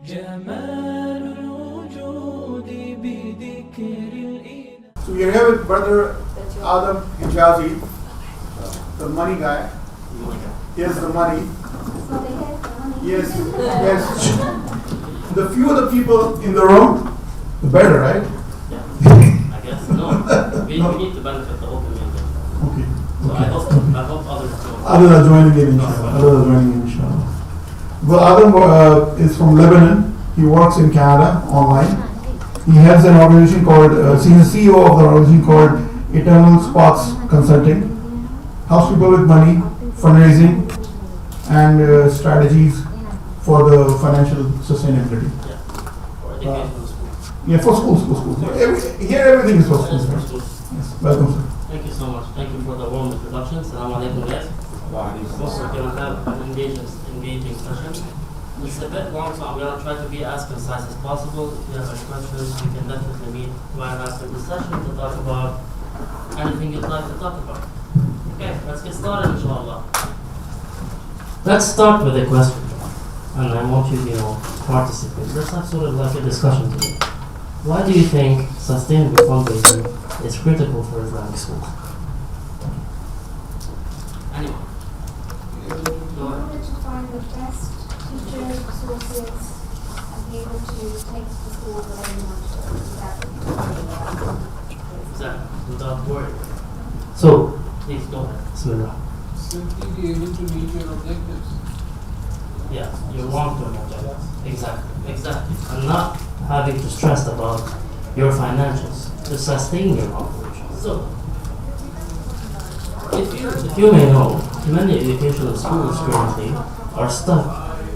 So you're here with brother Adam Hijazi, the money guy. Here's the money. Yes, yes. The fewer the people in the room, the better, right? I guess no. We need to benefit the whole community. Okay. So I hope others join. Others are joining in, inshallah. Well, Adam is from Lebanon. He works in Canada online. He has an organization called, he's the CEO of the organization called Eternal Spots Consulting. Helps people with money, fundraising, and strategies for the financial sustainability. Yeah. For educational schools. Yeah, for schools. Here everything is for schools. For schools. Yes, welcome, sir. Thank you so much. Thank you for the warm introduction. Assalamu alaikum, guys. Also, we're going to have an engaging session. It's a bit long, so I'm going to try to be as concise as possible. If you have any questions, you can definitely meet right after the session to talk about anything you'd like to talk about. Okay, let's get started, inshallah. Let's start with a question, and I want you to participate. Let's have sort of like a discussion today. Why do you think sustainable fundraising is critical for Islamic schools? Anyone? In order to find the best teachers, resources, and be able to take the school where they want to without Exactly, without worry. So, please go ahead. Bismillah. Simply be able to meet your objectives. Yeah, your long-term objectives. Exactly. And not having to stress about your financials to sustain your operations. So, if you may know, many educational schools currently are stuck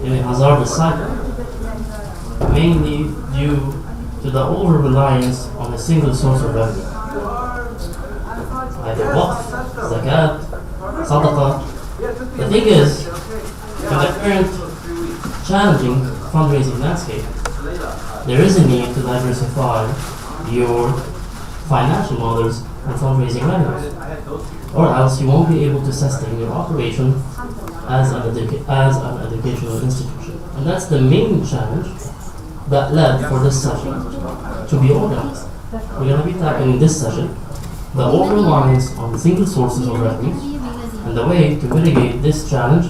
in a hazardous cycle, mainly due to the over-reliance on a single source of revenue. Either waqf, zakat, sadaqah. The thing is, in the current challenging fundraising landscape, there is a need to diversify your financial models and fundraising revenues, or else you won't be able to sustain your operation as an educational institution. And that's the main challenge that led for this session to be organized. We're going to be tackling in this session the over-reliance on single sources of revenue and the way to mitigate this challenge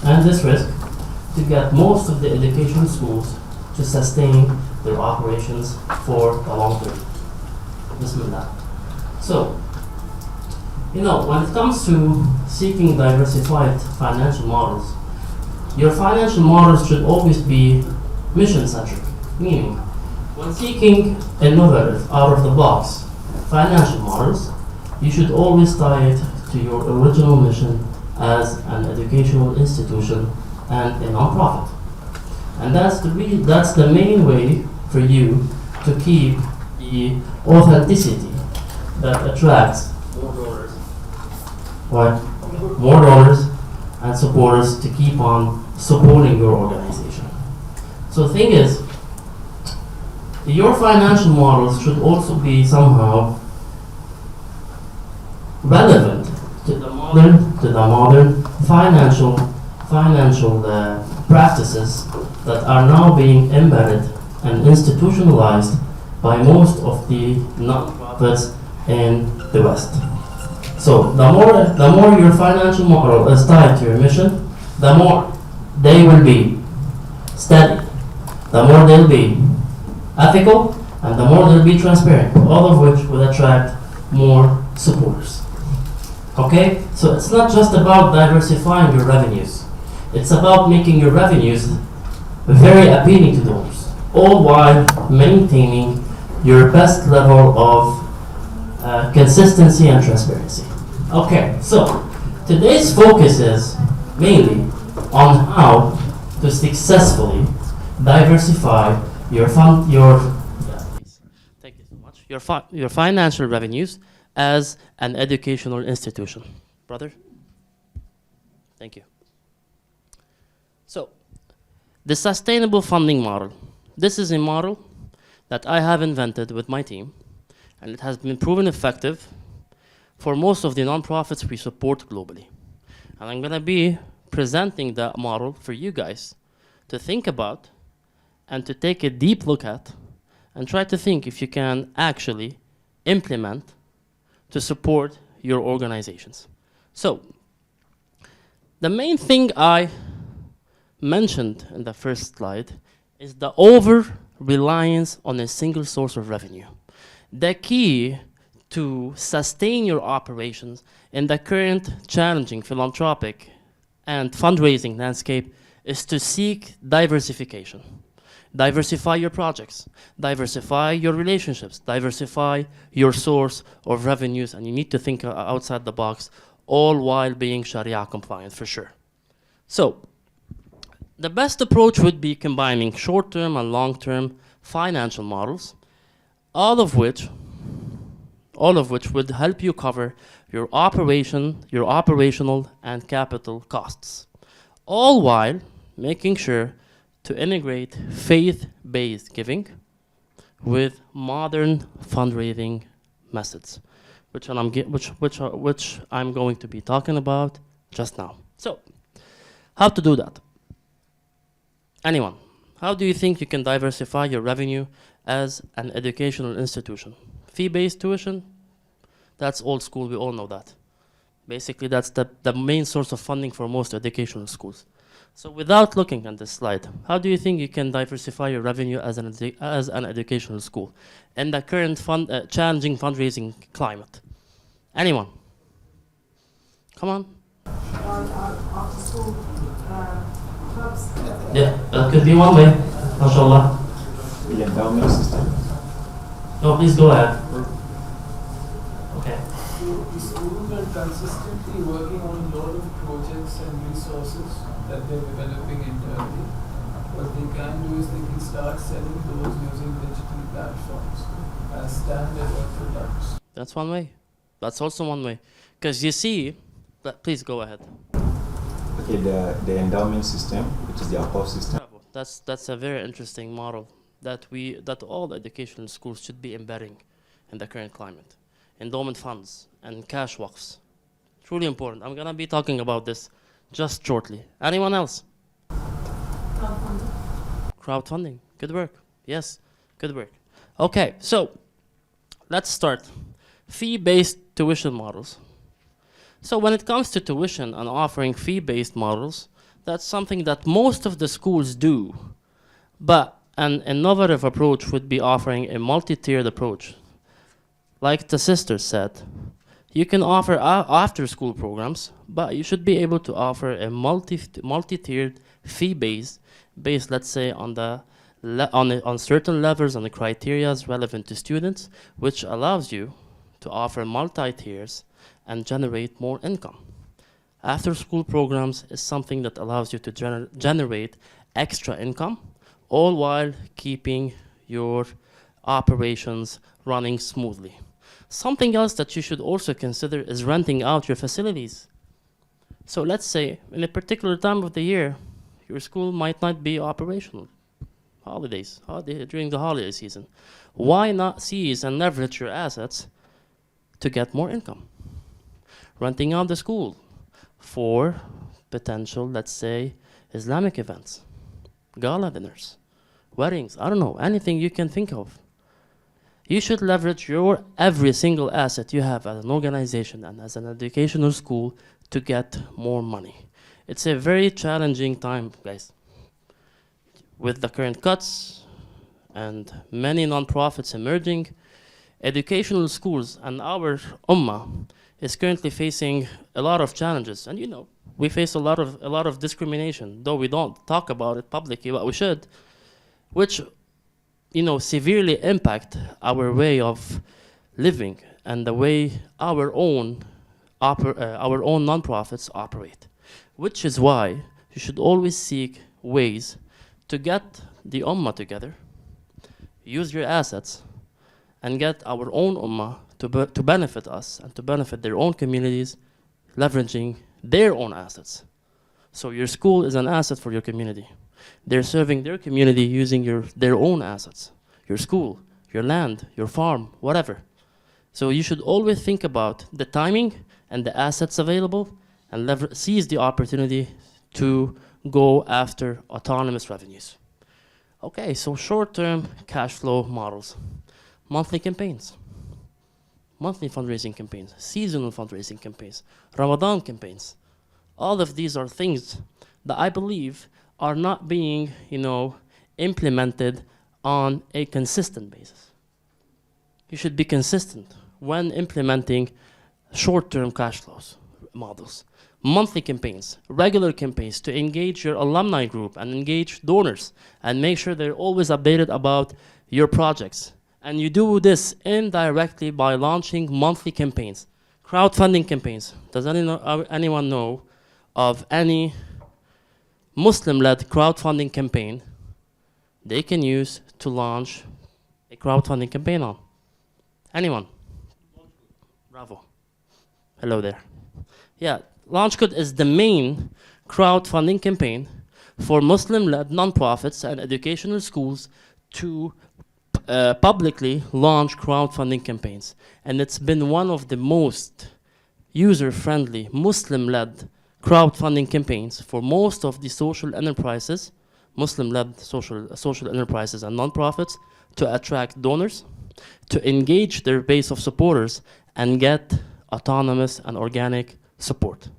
and this risk to get most of the educational schools to sustain their operations for the long term. Bismillah. So, when it comes to seeking diversified financial models, your financial models should always be mission-centric, meaning when seeking innovative, out-of-the-box financial models, you should always tie it to your original mission as an educational institution and a non-profit. And that's the main way for you to keep the authenticity that attracts more donors. More donors and supporters to keep on supporting your organization. So the thing is, your financial models should also be somehow relevant to the modern financial practices that are now being embedded and institutionalized by most of the non-profits in the West. So the more your financial model is tied to your mission, the more they will be steady, the more they'll be ethical, and the more they'll be transparent, all of which will attract more supporters. Okay? So it's not just about diversifying your revenues. It's about making your revenues very appealing to donors, all while maintaining your best level of consistency and transparency. Okay, so today's focus is mainly on how to successfully diversify your thank you so much. Your financial revenues as an educational institution. Brother? Thank you. So, the sustainable funding model. This is a model that I have invented with my team, and it has been proven effective for most of the nonprofits we support globally. And I'm going to be presenting that model for you guys to think about and to take a deep look at and try to think if you can actually implement to support your organizations. So, the main thing I mentioned in the first slide is the over-reliance on a single source of revenue. The key to sustain your operations in the current challenging philanthropic and fundraising landscape is to seek diversification. Diversify your projects, diversify your relationships, diversify your source of revenues, and you need to think outside the box, all while being Sharia compliant for sure. So, the best approach would be combining short-term and long-term financial models, all of which would help you cover your operational and capital costs, all while making sure to integrate faith-based giving with modern fundraising methods, which I'm going to be talking about just now. So, how to do that? Anyone, how do you think you can diversify your revenue as an educational institution? Fee-based tuition? That's old school, we all know that. Basically, that's the main source of funding for most educational schools. So without looking at this slide, how do you think you can diversify your revenue as an educational school in the current challenging fundraising climate? Anyone? Come on. After school clubs. Yeah, that could be one way, mashallah. The endowment system. No, please go ahead. Okay. The schools are consistently working on a lot of projects and resources that they're developing internally. What they can do is they can start selling those using digital platforms as standalone products. That's one way. That's also one way. Because you see, please go ahead. Okay, the endowment system, which is the APOF system. Bravo. That's a very interesting model that all educational schools should be embedding in the current climate. Endowment funds and cash waqfs. Truly important. I'm gonna be talking about this just shortly. Anyone else? Crowdfunding. Crowdfunding. Good work. Yes, good work. Okay, so let's start. Fee-based tuition models. So when it comes to tuition and offering fee-based models, that's something that most of the schools do. But an innovative approach would be offering a multi-tiered approach. Like the sister said, you can offer after-school programs, but you should be able to offer a multi-tiered fee-based, let's say on certain levels on the criteria relevant to students, which allows you to offer multi-tiers and generate more income. After-school programs is something that allows you to generate extra income, all while keeping your operations running smoothly. Something else that you should also consider is renting out your facilities. So let's say in a particular time of the year, your school might not be operational. During the holiday season. Why not seize and leverage your assets to get more income? Renting out the school for potential, let's say, Islamic events, gala dinners, weddings, I don't know, anything you can think of. You should leverage your every single asset you have as an organization and as an educational school to get more money. It's a very challenging time, guys. With the current cuts and many non-profits emerging, educational schools and our ummah is currently facing a lot of challenges. And you know, we face a lot of discrimination, though we don't talk about it publicly, but we should, which severely impact our way of living and the way our own non-profits operate. Which is why you should always seek ways to get the ummah together, use your assets, and get our own ummah to benefit us and to benefit their own communities, leveraging their own assets. So your school is an asset for your community. They're serving their community using their own assets, your school, your land, your farm, whatever. So you should always think about the timing and the assets available and seize the opportunity to go after autonomous revenues. Okay, so short-term cash flow models, monthly campaigns, monthly fundraising campaigns, seasonal fundraising campaigns, Ramadan campaigns. All of these are things that I believe are not being, implemented on a consistent basis. You should be consistent when implementing short-term cash flows models, monthly campaigns, regular campaigns to engage your alumni group and engage donors and make sure they're always updated about your projects. And you do this indirectly by launching monthly campaigns, crowdfunding campaigns. Does anyone know of any Muslim-led crowdfunding campaign they can use to launch a crowdfunding campaign on? Anyone? Bravo. Hello there. Yeah, LaunchGood is the main crowdfunding campaign for Muslim-led nonprofits and educational schools to publicly launch crowdfunding campaigns. And it's been one of the most user-friendly Muslim-led crowdfunding campaigns for most of the social enterprises, Muslim-led social enterprises and nonprofits, to attract donors, to engage their base of supporters, and get autonomous and organic support.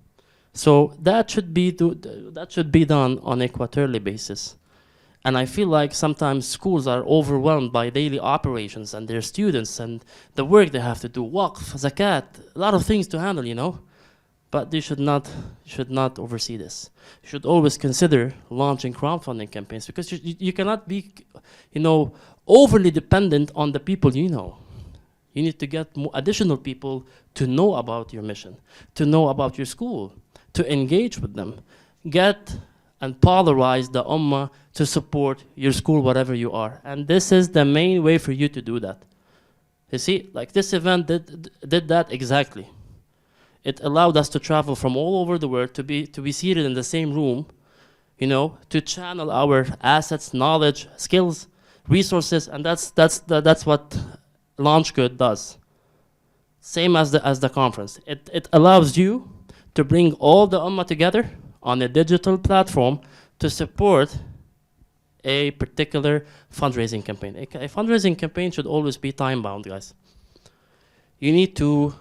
So that should be done on a quarterly basis. And I feel like sometimes schools are overwhelmed by daily operations and their students and the work they have to do, waqf, zakat, a lot of things to handle, But you should not oversee this. You should always consider launching crowdfunding campaigns because you cannot be, overly dependent on the people you know. You need to get additional people to know about your mission, to know about your school, to engage with them, get and polarize the ummah to support your school wherever you are. And this is the main way for you to do that. You see, like this event did that exactly. It allowed us to travel from all over the world to be seated in the same room, to channel our assets, knowledge, skills, resources, and that's what LaunchGood does. Same as the conference. It allows you to bring all the ummah together on a digital platform to support a particular fundraising campaign. A fundraising campaign should always be time-bound, guys. You need to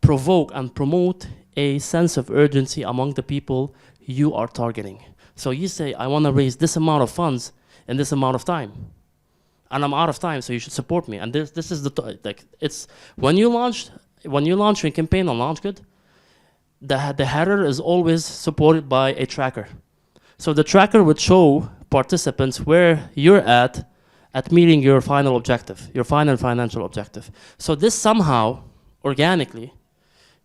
provoke and promote a sense of urgency among the people you are targeting. So you say, I want to raise this amount of funds in this amount of time. And I'm out of time, so you should support me. And this is it's when you launch a campaign on LaunchGood, the header is always supported by a tracker. So the tracker would show participants where you're at meeting your final objective, your final financial objective. So this somehow, organically,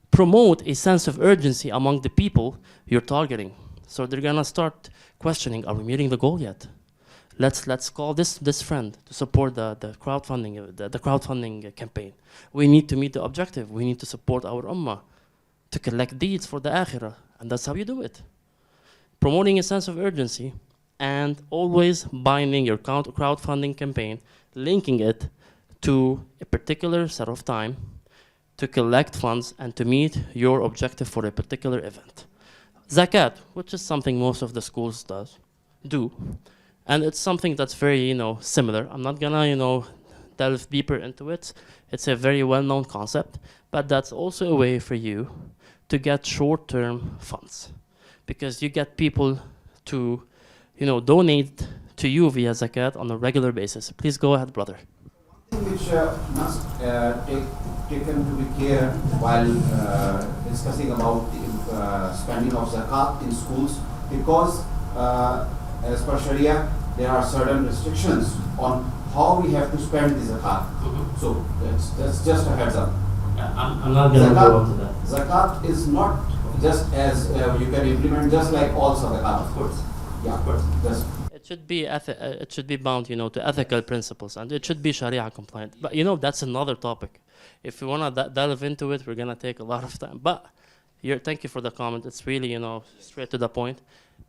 promote a sense of urgency among the people you're targeting. So they're gonna start questioning, are we meeting the goal yet? Let's call this friend to support the crowdfunding campaign. We need to meet the objective. We need to support our ummah to collect deeds for the akhirah. And that's how you do it. Promoting a sense of urgency and always binding your crowdfunding campaign, linking it to a particular set of time to collect funds and to meet your objective for a particular event. Zakat, which is something most of the schools do. And it's something that's very, similar. I'm not gonna, delve deeper into it. It's a very well-known concept, but that's also a way for you to get short-term funds, because you get people to, donate to you via zakat on a regular basis. Please go ahead, brother. Which must taken to be care while discussing about the spending of zakat in schools, because as per Sharia, there are certain restrictions on how we have to spend the zakat. So that's just a heads up. I'm not going to go into that. Zakat is not just as you can implement just like all zakat. Of course. Yeah, of course. Just it should be bound, to ethical principles, and it should be Sharia compliant. But that's another topic. If we want to delve into it, we're gonna take a lot of time. But thank you for the comment. It's really, straight to the point,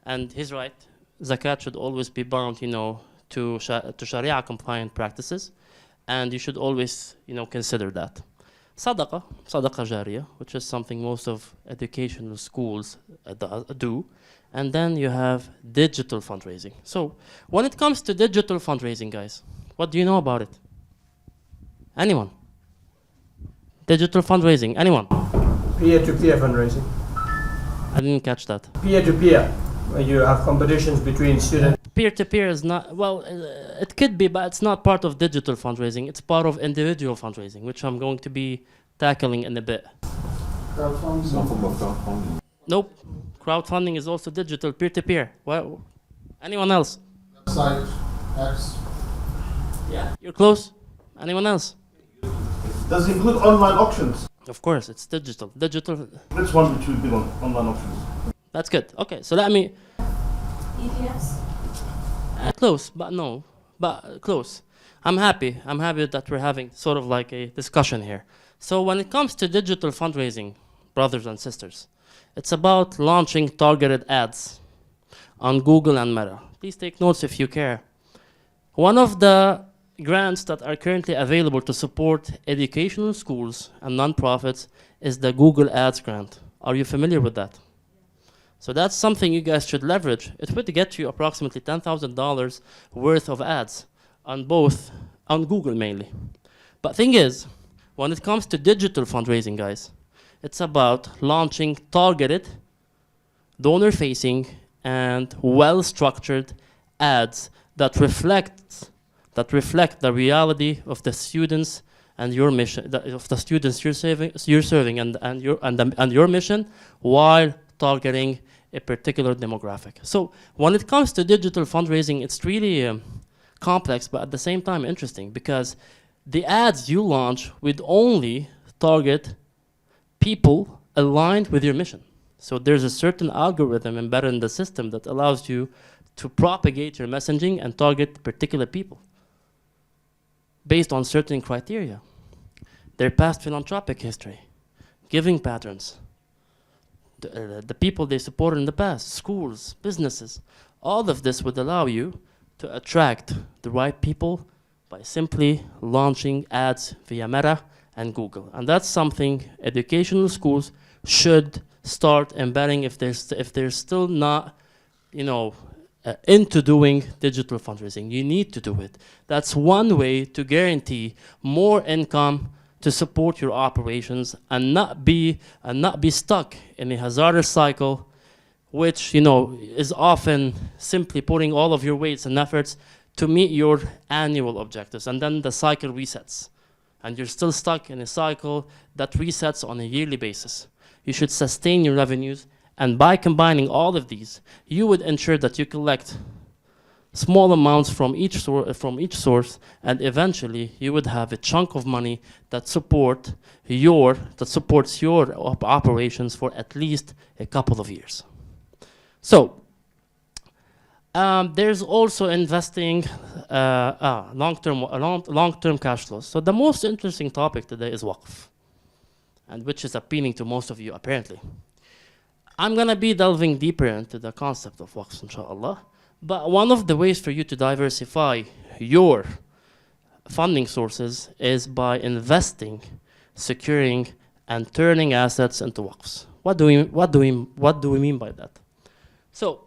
and he's right. Zakat should always be bound, to Sharia compliant practices, and you should always, consider that. Sadaqa jariyah, which is something most of educational schools do. And then you have digital fundraising. So when it comes to digital fundraising, guys, what do you know about it? Anyone? Digital fundraising, anyone? Peer-to-peer fundraising. I didn't catch that. Peer-to-peer, where you have competitions between students. Peer-to-peer is not, well, it could be, but it's not part of digital fundraising. It's part of individual fundraising, which I'm going to be tackling in a bit. Crowdfunding. Some form of crowdfunding. Nope. Crowdfunding is also digital, peer-to-peer. Well, anyone else? Website, apps. Yeah. You're close. Anyone else? Does it include online auctions? Of course, it's digital. Digital. Which one which will be on online auctions? That's good. Okay, so let me. ETFs? Close, but no. But close. I'm happy. I'm happy that we're having sort of like a discussion here. So when it comes to digital fundraising, brothers and sisters, it's about launching targeted ads on Google and Meta. Please take notes if you care. One of the grants that are currently available to support educational schools and nonprofits is the Google Ads grant. Are you familiar with that? So that's something you guys should leverage. It would get you approximately $10,000 worth of ads on Google mainly. But thing is, when it comes to digital fundraising, guys, it's about launching targeted, donor-facing, and well-structured ads that reflect the reality of the students and your mission, of the students you're serving, and your mission, while targeting a particular demographic. So when it comes to digital fundraising, it's really complex, but at the same time interesting, because the ads you launch would only target people aligned with your mission. So there's a certain algorithm embedded in the system that allows you to propagate your messaging and target particular people based on certain criteria: their past philanthropic history, giving patterns, the people they supported in the past, schools, businesses. All of this would allow you to attract the right people by simply launching ads via Meta and Google. And that's something educational schools should start embedding if they're still not, into doing digital fundraising. You need to do it. That's one way to guarantee more income to support your operations and not be stuck in a hazardous cycle, which is often simply putting all of your weights and efforts to meet your annual objectives, and then the cycle resets, and you're still stuck in a cycle that resets on a yearly basis. You should sustain your revenues, and by combining all of these, you would ensure that you collect small amounts from each source, and eventually you would have a chunk of money that supports your operations for at least a couple of years. So there's also investing long-term cash flows. So the most interesting topic today is waqf, and which is appealing to most of you apparently. I'm gonna be delving deeper into the concept of waqf, inshallah. But one of the ways for you to diversify your funding sources is by investing, securing, and turning assets into waqfs. What do we mean by that? So,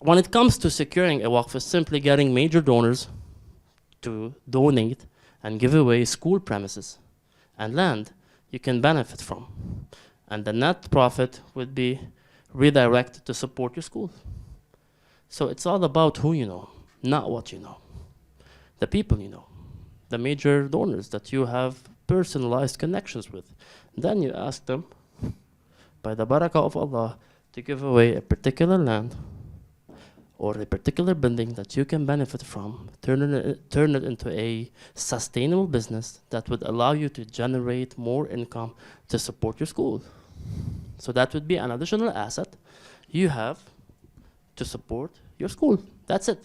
when it comes to securing a waqf, it's simply getting major donors to donate and give away school premises and land you can benefit from. And the net profit would be redirected to support your school. So it's all about who you know, not what you know. The people you know, the major donors that you have personalized connections with. Then you ask them, by the barakah of Allah, to give away a particular land or a particular building that you can benefit from, turn it into a sustainable business that would allow you to generate more income to support your school. So that would be an additional asset you have to support your school. That's it.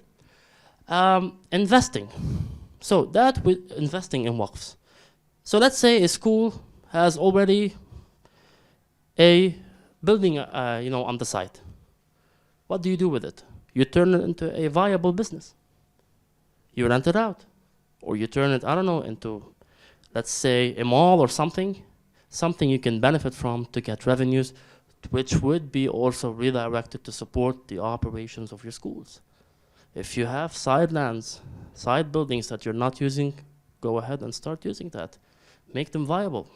Investing. So that with investing in waqfs. So let's say a school has already a building on the site. What do you do with it? You turn it into a viable business. You rent it out, or you turn it, into let's say a mall or something you can benefit from to get revenues, which would be also redirected to support the operations of your schools. If you have side lands, side buildings that you're not using, go ahead and start using that. Make them viable.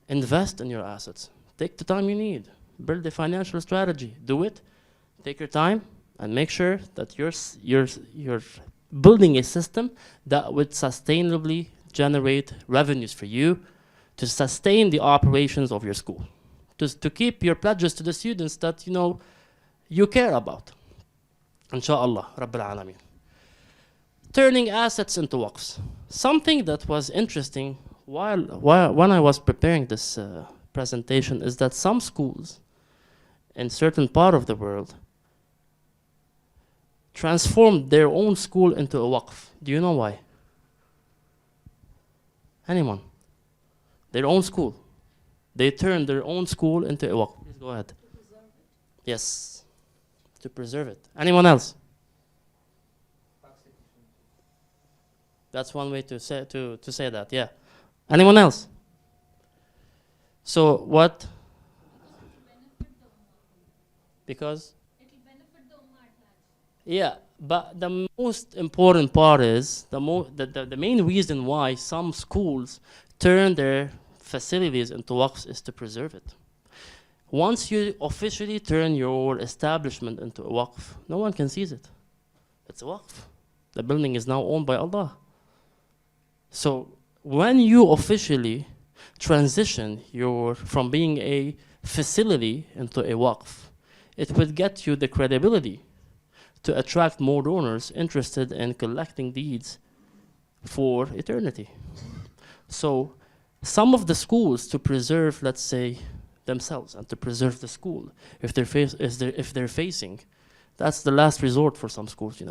Invest in your assets. Take the time you need. Build a financial strategy. Do it. Take your time and make sure that you're building a system that would sustainably generate revenues for you to sustain the operations of your school, to keep your pledges to the students that you care about. Inshallah, Rabbil Alameen. Turning assets into waqfs. Something that was interesting when I was preparing this presentation is that some schools in certain part of the world transformed their own school into a waqf. Do you know why? Anyone? Their own school. They turned their own school into a waqf. Please go ahead. To preserve it. Yes, to preserve it. Anyone else? That's one way to say that. Yeah. Anyone else? So what? Because? It will benefit the ummah at large. Yeah, but the most important part is the main reason why some schools turn their facilities into waqfs is to preserve it. Once you officially turn your establishment into a waqf, no one can seize it. It's a waqf. The building is now owned by Allah. So when you officially transition from being a facility into a waqf, it will get you the credibility to attract more donors interested in collecting deeds for eternity. So some of the schools, to preserve, let's say, themselves and to preserve the school, if they're facing, that's the last resort for some schools,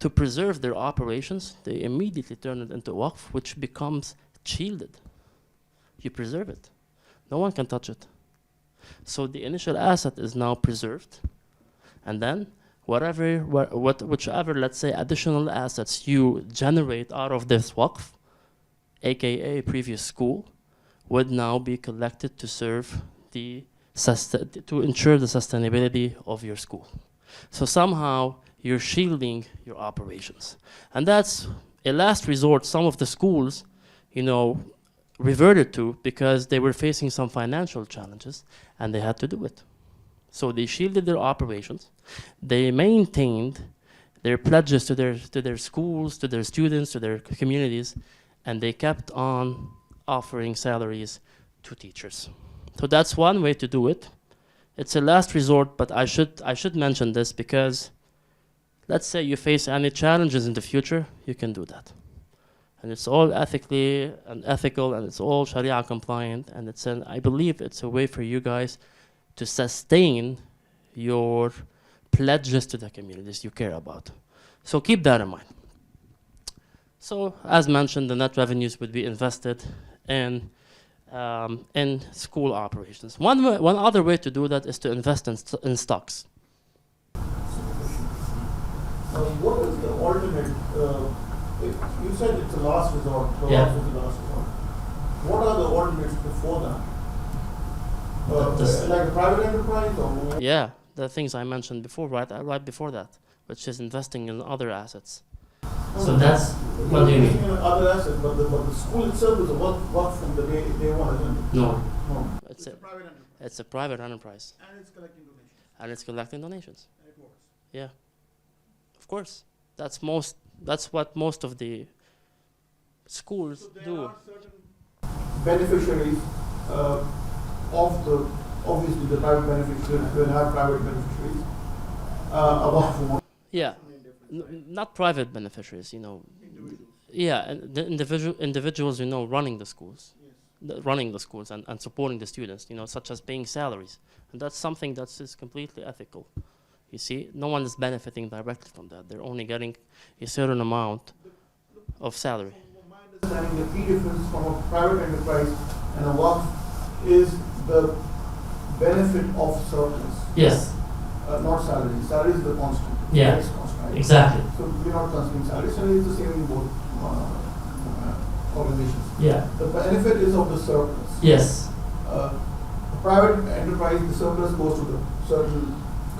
to preserve their operations, they immediately turn it into waqf, which becomes shielded. You preserve it. No one can touch it. So the initial asset is now preserved, and then whichever, let's say, additional assets you generate out of this waqf, aka previous school, would now be collected to serve to ensure the sustainability of your school. So somehow you're shielding your operations. And that's a last resort some of the schools, reverted to because they were facing some financial challenges and they had to do it. So they shielded their operations. They maintained their pledges to their schools, to their students, to their communities, and they kept on offering salaries to teachers. So that's one way to do it. It's a last resort, but I should mention this because let's say you face any challenges in the future, you can do that. And it's all ethically and ethical, and it's all Sharia compliant, and I believe it's a way for you guys to sustain your pledges to the communities you care about. So keep that in mind. So as mentioned, the net revenues would be invested in school operations. One other way to do that is to invest in stocks. What is the alternate? You said it's a last resort. Yeah. Is the last resort. What are the alternates before that? Like a private enterprise or? Yeah, the things I mentioned before, right before that, which is investing in other assets. So that's what do you mean? Other assets, but the school itself is a work from the day one, isn't it? No. No. It's a private enterprise. It's a private enterprise. And it's collecting donations. And it's collecting donations. And it works. Yeah. Of course. That's what most of the schools So there do. are certain beneficiaries obviously the private beneficiaries will have private beneficiaries above one. Yeah. Not private beneficiaries, Yeah, and the individuals, running the schools. Yes. Running the schools and supporting the students, such as paying salaries. And that's something that is completely ethical. You see, no one is benefiting directly from that. They're only getting a certain amount of salary. From my understanding, the key difference from a private enterprise and a waqf is the benefit of surplus. Yes. Not salary. Salary is the constant. Yeah. Fixed cost, right? Exactly. So we're not considering salaries, and it's the same in both organizations. Yeah. The benefit is of the surplus. Yes. Private enterprise, the surplus goes to the certain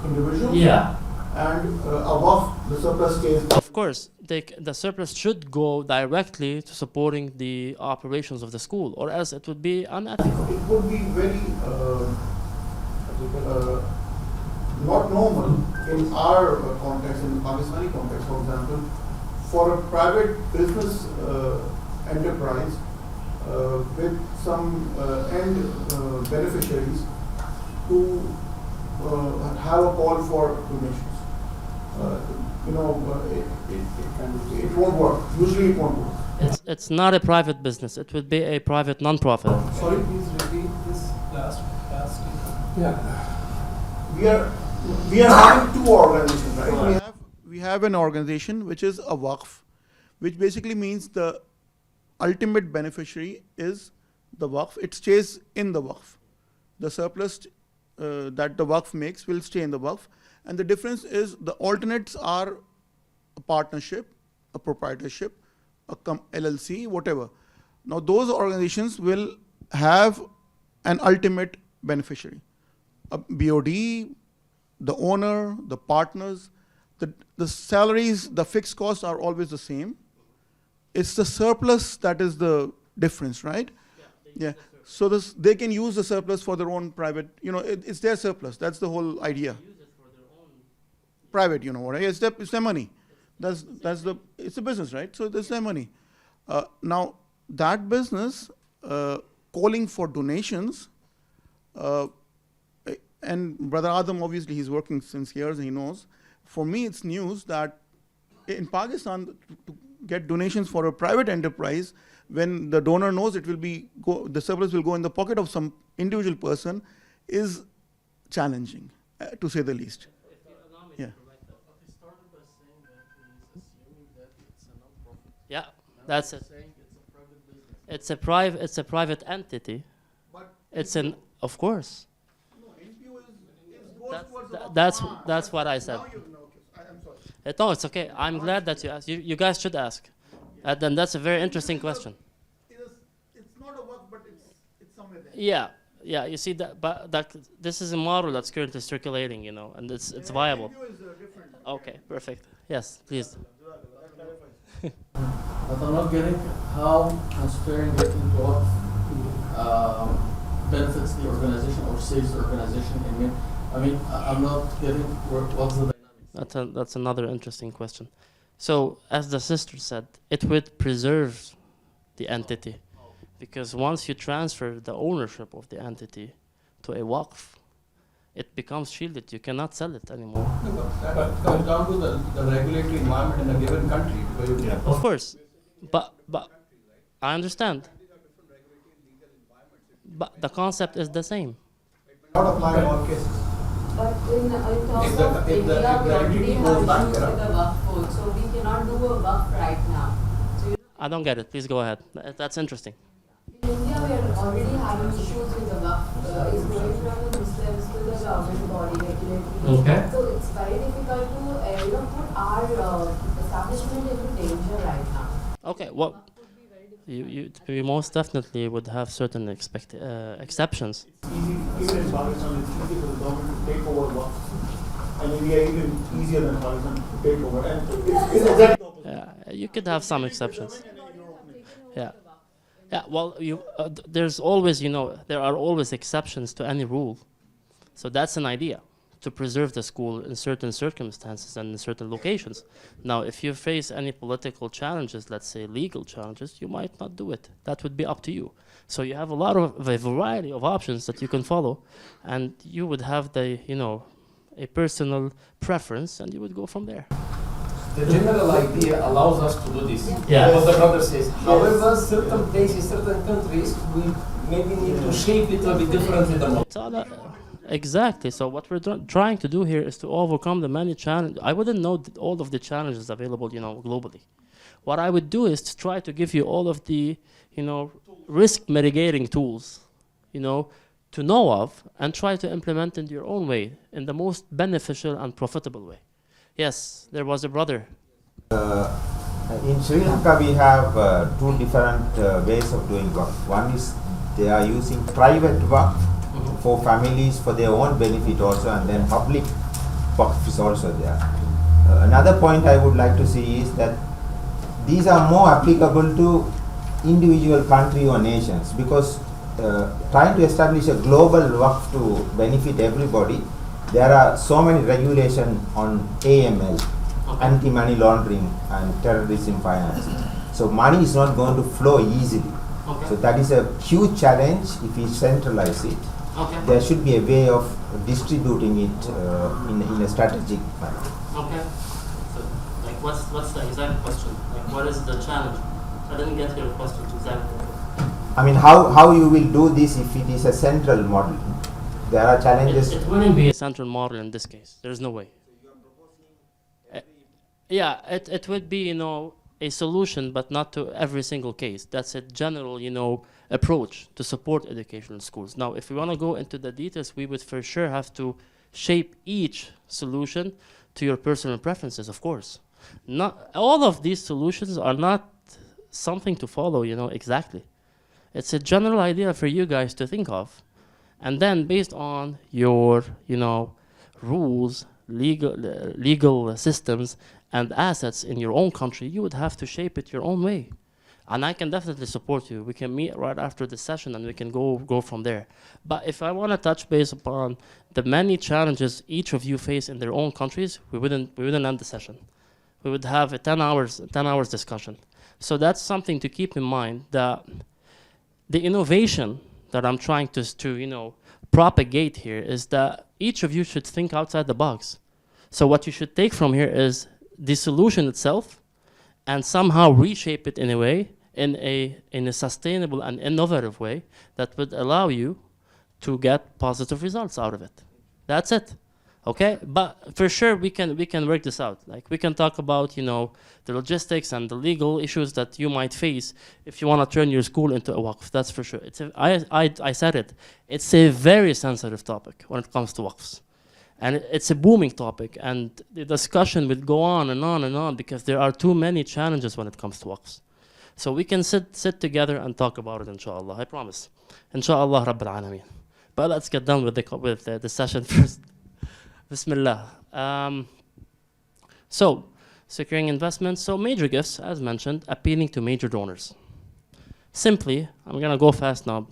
individuals. Yeah. And above the surplus stays. Of course, the surplus should go directly to supporting the operations of the school, or else it would be unethical. It would be very not normal in our context, in the Pakistani context, for example, for a private business enterprise with some end beneficiaries to have a call for donations. It won't work. Usually it won't work. It's not a private business. It would be a private non-profit. Sorry, please repeat this last statement. Yeah. We are having two organizations, right? We have an organization which is a waqf, which basically means the ultimate beneficiary is the waqf. It stays in the waqf. The surplus that the waqf makes will stay in the waqf. And the difference is the alternates are a partnership, a proprietorship, a LLC, whatever. Now those organizations will have an ultimate beneficiary, a BOD, the owner, the partners. The salaries, the fixed costs are always the same. It's the surplus that is the difference, right? Yeah. So they can use the surplus for their own private, it's their surplus. That's the whole idea. Private, right? It's their money. It's a business, right? So that's their money. Now that business calling for donations, and Brother Adam, obviously he's working since years and he knows. For me, it's news that in Pakistan, to get donations for a private enterprise, when the donor knows it will be the surplus will go in the pocket of some individual person, is challenging, to say the least. Yeah. He started by saying that he's assuming that it's a non-profit. Yeah, that's it. Saying it's a private business. It's a private entity. But Of course. no, NPO goes towards the That's what I said. I'm sorry. No, it's okay. I'm glad that you asked. You guys should ask. Then that's a very interesting question. It's not a work, but it's somewhere there. Yeah. You see but this is a model that's currently circulating, and it's viable. NPO is different. Okay, perfect. Yes, please. But I'm not getting how transferring it into what benefits the organization or saves the organization. I'm not getting what's the dynamics. That's another interesting question. So, as the sister said, it would preserve the entity, because once you transfer the ownership of the entity to a waqf, it becomes shielded. You cannot sell it anymore. But comes down to the regulatory environment in a given country. Of course, but I understand. But the concept is the same. Not apply in all cases. But in terms If of the India, we already entity have goes issues bankrupt. with the waqf code, so we cannot do a waqf right now. So I don't get it. Please go ahead. That's interesting. in India, we are already having issues with the waqf. It's going from the Muslims to the government body regulatory. Okay. So it's very difficult to put our establishment into danger right now. Okay. Well, you most definitely would have certain exceptions. It's easy, even in Pakistan, it's easy for the government to take over waqf. And India even easier than Pakistan to take over. And it's exactly the opposite. You could have some exceptions. Yeah. Well, there's always, there are always exceptions to any rule. So that's an idea, to preserve the school in certain circumstances and in certain locations. Now, if you face any political challenges, let's say legal challenges, you might not do it. That would be up to you. So you have a variety of options that you can follow, and you would have a personal preference, and you would go from there. The general idea allows us to do this. Yeah. What the brother says. However, certain places, certain countries, we maybe need to shape it a bit differently than what. Exactly. So what we're trying to do here is to overcome the many challenges. I wouldn't know all of the challenges available, globally. What I would do is to try to give you all of the, risk mitigating tools, to know of, and try to implement in your own way, in the most beneficial and profitable way. Yes, there was a brother. In Sri Lanka, we have two different ways of doing work. One is they are using private work for families for their own benefit also, and then public work is also there. Another point I would like to see is that these are more applicable to individual country or nations, because trying to establish a global work to benefit everybody, there are so many regulations on AML, anti-money laundering and terrorism finance. So money is not going to flow easily. So that is a huge challenge if we centralize it. There should be a way of distributing it in a strategic manner. Okay. So, like, what's the exact question? Like, what is the challenge? I didn't get your question exactly. I mean, how you will do this if it is a central model? There are challenges. It wouldn't be a central model in this case. There's no way. Yeah, it would be, a solution, but not to every single case. That's a general, approach to support educational schools. Now, if we want to go into the details, we would for sure have to shape each solution to your personal preferences, of course. Not all of these solutions are not something to follow, exactly. It's a general idea for you guys to think of. And then based on your, rules, legal systems, and assets in your own country, you would have to shape it your own way. And I can definitely support you. We can meet right after this session and we can go from there. But if I want to touch base upon the many challenges each of you face in their own countries, we wouldn't end the session. We would have a 10 hours discussion. So that's something to keep in mind, that the innovation that I'm trying to propagate here is that each of you should think outside the box. So what you should take from here is the solution itself and somehow reshape it in a way, in a sustainable and innovative way that would allow you to get positive results out of it. That's it. Okay? But for sure we can work this out. Like, we can talk about, the logistics and the legal issues that you might face if you want to turn your school into a waqf. That's for sure. I said it. It's a very sensitive topic when it comes to waqfs. And it's a booming topic, and the discussion will go on and on and on because there are too many challenges when it comes to waqfs. So we can sit together and talk about it, inshallah. I promise. Inshallah, Rabbil Alameen. But let's get done with the session first. Bismillah. So, securing investments. So major gifts, as mentioned, appealing to major donors. Simply, I'm going to go fast now.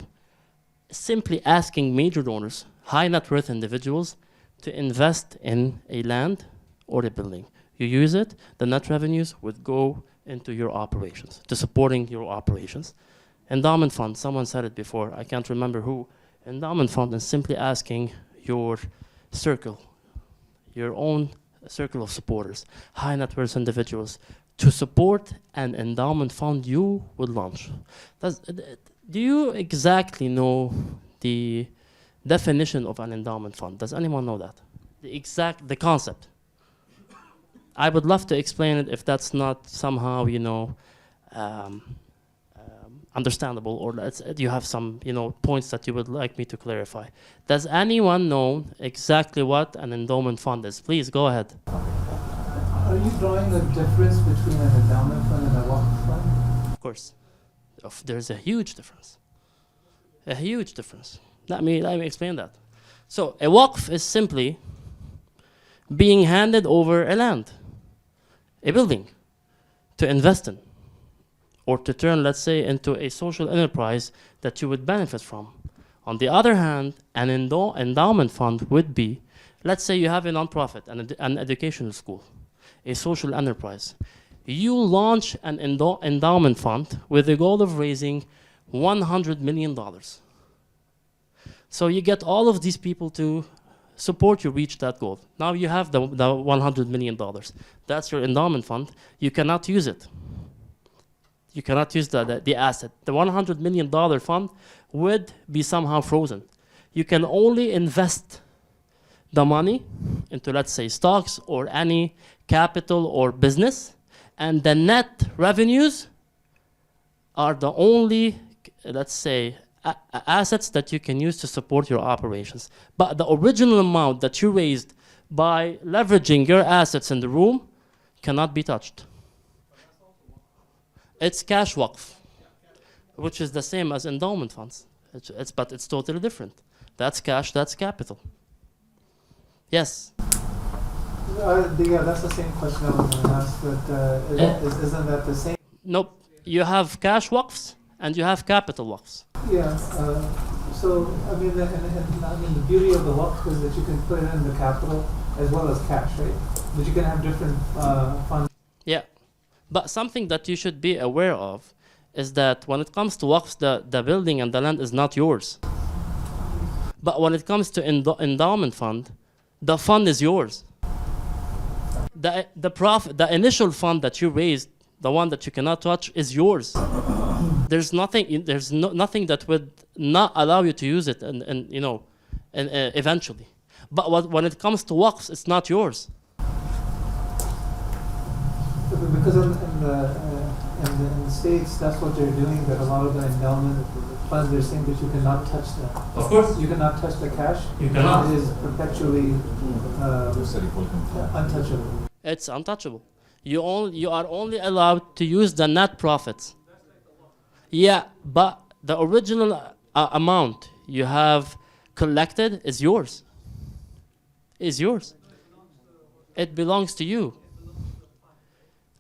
Simply asking major donors, high net worth individuals, to invest in a land or a building. You use it, the net revenues would go into your operations, to supporting your operations. Endowment fund, someone said it before, I can't remember who. Endowment fund is simply asking your circle, your own circle of supporters, high net worth individuals, to support an endowment fund you would launch. Do you exactly know the definition of an endowment fund? Does anyone know that? The concept. I would love to explain it if that's not somehow, understandable, or you have some, points that you would like me to clarify. Does anyone know exactly what an endowment fund is? Please go ahead. Are you drawing a difference between an endowment fund and a waqf fund? Of course. There's a huge difference. A huge difference. Let me explain that. So a waqf is simply being handed over a land, a building, to invest in, or to turn, let's say, into a social enterprise that you would benefit from. On the other hand, an endowment fund would be, let's say you have a nonprofit, an educational school, a social enterprise. You launch an endowment fund with the goal of raising $100 million. So you get all of these people to support you reach that goal. Now you have the $100 million. That's your endowment fund. You cannot use it. You cannot use the asset. The $100 million fund would be somehow frozen. You can only invest the money into, let's say, stocks or any capital or business, and the net revenues are the only, let's say, assets that you can use to support your operations. But the original amount that you raised by leveraging your assets in the room cannot be touched. It's cash waqf, which is the same as endowment funds. But it's totally different. That's cash, that's capital. Yes? Yeah, that's the same question I was going to ask, but isn't that the same? Nope. You have cash waqfs and you have capital waqfs. Yeah, so I mean, the beauty of the waqf is that you can put it in the capital as well as cash, right? But you can have different funds. Yeah. But something that you should be aware of is that when it comes to waqfs, the building and the land is not yours. But when it comes to endowment fund, the fund is yours. The initial fund that you raised, the one that you cannot touch, is yours. There's nothing that would not allow you to use it, and eventually. But when it comes to waqfs, it's not yours. Because in the States, that's what they're doing. That a lot of the endowment funds, they're saying that you cannot touch them. Of course. You cannot touch the cash. You cannot. It is perpetually untouchable. It's untouchable. You are only allowed to use the net profits. Yeah, but the original amount you have collected is yours. Is yours. It belongs to you.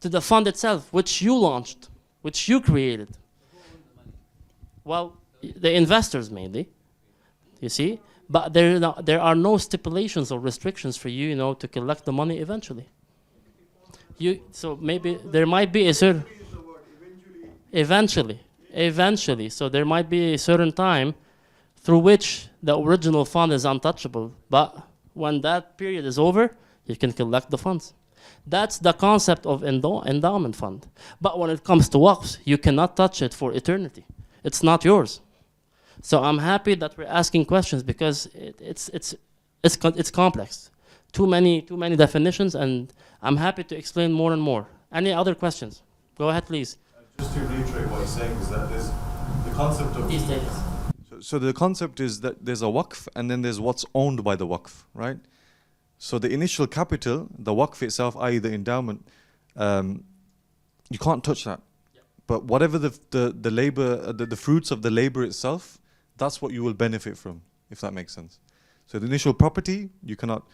To the fund itself, which you launched, which you created. Well, the investors mainly, you see, but there are no stipulations or restrictions for you, to collect the money eventually. So maybe there might be a certain eventually. So there might be a certain time through which the original fund is untouchable. But when that period is over, you can collect the funds. That's the concept of endowment fund. But when it comes to waqfs, you cannot touch it for eternity. It's not yours. So I'm happy that we're asking questions because it's complex. Too many definitions, and I'm happy to explain more and more. Any other questions? Go ahead, please. Just to reiterate what he's saying is that there's the concept of... Please take it. So the concept is that there's a waqf and then there's what's owned by the waqf, right? So the initial capital, the waqf itself, i.e. the endowment, you can't touch that. Yep. But whatever the labor, the fruits of the labor itself, that's what you will benefit from, if that makes sense. So the initial property, you cannot,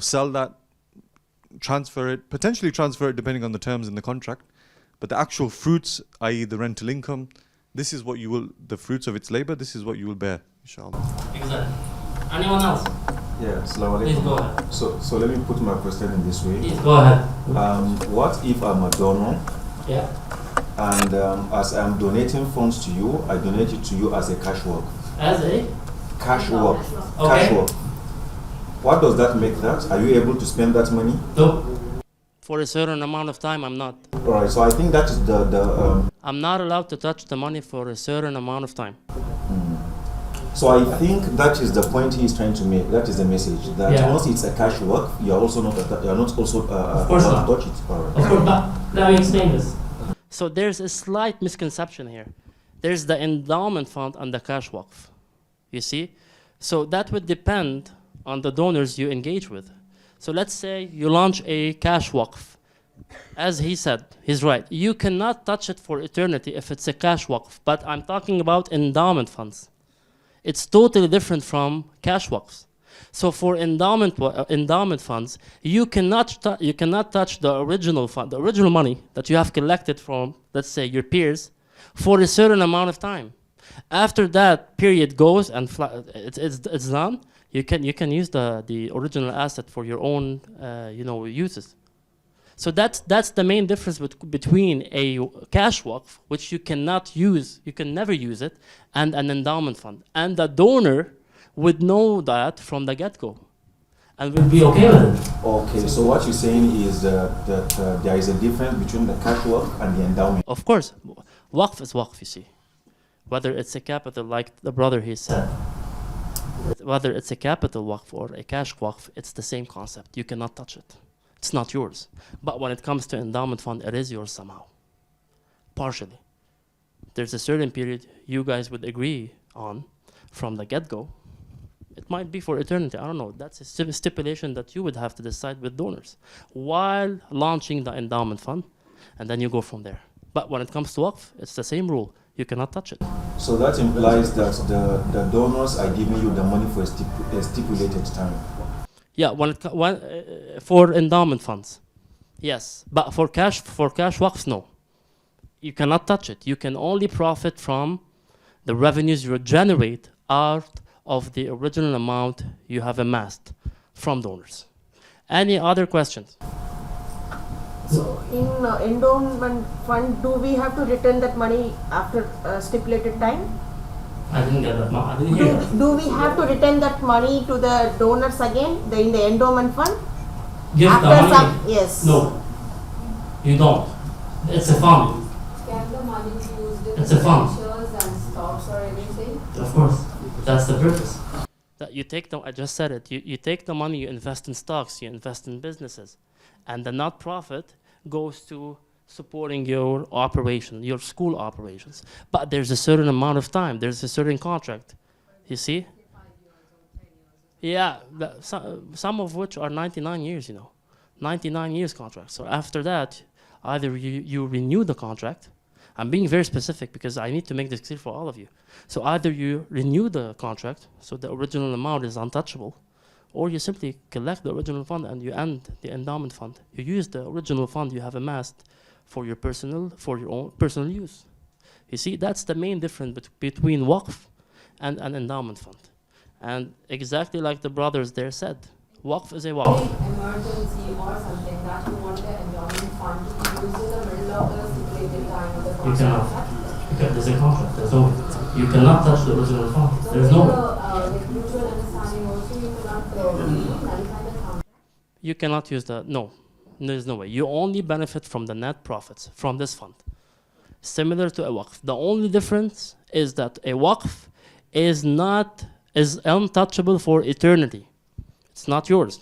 sell that, potentially transfer it depending on the terms in the contract. But the actual fruits, i.e. the rental income, this is what the fruits of its labor, this is what you will bear, inshallah. Exactly. Anyone else? Yeah, Assalamu alaikum. Please go ahead. So let me put my question in this way. Please go ahead. What if I'm a donor? Yeah. And as I'm donating funds to you, I donate it to you as a cash work. As a? Cash work. Okay. Cash work. What does that make that? Are you able to spend that money? No. For a certain amount of time, I'm not. Alright, so I think that is I'm not allowed to touch the money for a certain amount of time. So I think that is the point he is trying to make. That is the message. That once it's a cash work, you are also not allowed to touch it. Of course, but let me explain this. So there's a slight misconception here. There's the endowment fund and the cash waqf. You see? So that would depend on the donors you engage with. So let's say you launch a cash waqf. As he said, he's right. You cannot touch it for eternity if it's a cash waqf. But I'm talking about endowment funds. It's totally different from cash waqfs. So for endowment funds, you cannot touch the original fund, the original money that you have collected from, let's say, your peers, for a certain amount of time. After that period goes and it's done, you can use the original asset for your own uses. So that's the main difference between a cash waqf, which you cannot use, you can never use it, and an endowment fund. And the donor would know that from the get-go and would be okay with it. Okay, so what you're saying is that there is a difference between the cash waqf and the endowment. Of course, waqf is waqf, you see. Whether it's a capital, like the brother he said, whether it's a capital waqf or a cash waqf, it's the same concept. You cannot touch it. It's not yours. But when it comes to endowment fund, it is yours somehow, partially. There's a certain period you guys would agree on from the get-go. It might be for eternity, I don't know. That's a stipulation that you would have to decide with donors while launching the endowment fund, and then you go from there. But when it comes to waqf, it's the same rule. You cannot touch it. So that implies that the donors are giving you the money for a stipulated time. Yeah, for endowment funds, yes. But for cash waqfs, no. You cannot touch it. You can only profit from the revenues you generate out of the original amount you have amassed from donors. Any other questions? So in endowment fund, do we have to return that money after stipulated time? I didn't get that. I didn't hear that. Do we have to return that money to the donors again in the endowment fund? Give after the money? some, yes. No, you don't. It's a fund. Can the money be used in It's a fund. shares and stocks or anything? Of course, that's the purpose. That you take the, I just said it. You take the money, you invest in stocks, you invest in businesses, and the net profit goes to supporting your operation, your school operations. But there's a certain amount of time. There's a certain contract. You see? Yeah, some of which are 99 years, 99 years contracts. So after that, either you renew the contract. I'm being very specific because I need to make this clear for all of you. So either you renew the contract, so the original amount is untouchable, or you simply collect the original fund and you end the endowment fund. You use the original fund you have amassed for your own personal use. You see, that's the main difference between waqf and an endowment fund. And exactly like the brothers there said, waqf is a waqf. Emergency or something that you want the endowment fund to be used in the middle of the stipulated time of the You contract. cannot. Because there's a contract. There's no. You cannot touch the original fund. So There's no. like mutual understanding also, you cannot nullify the contract. You cannot use the, no. There's no way. You only benefit from the net profits from this fund. Similar to a waqf. The only difference is that a waqf is untouchable for eternity. It's not yours.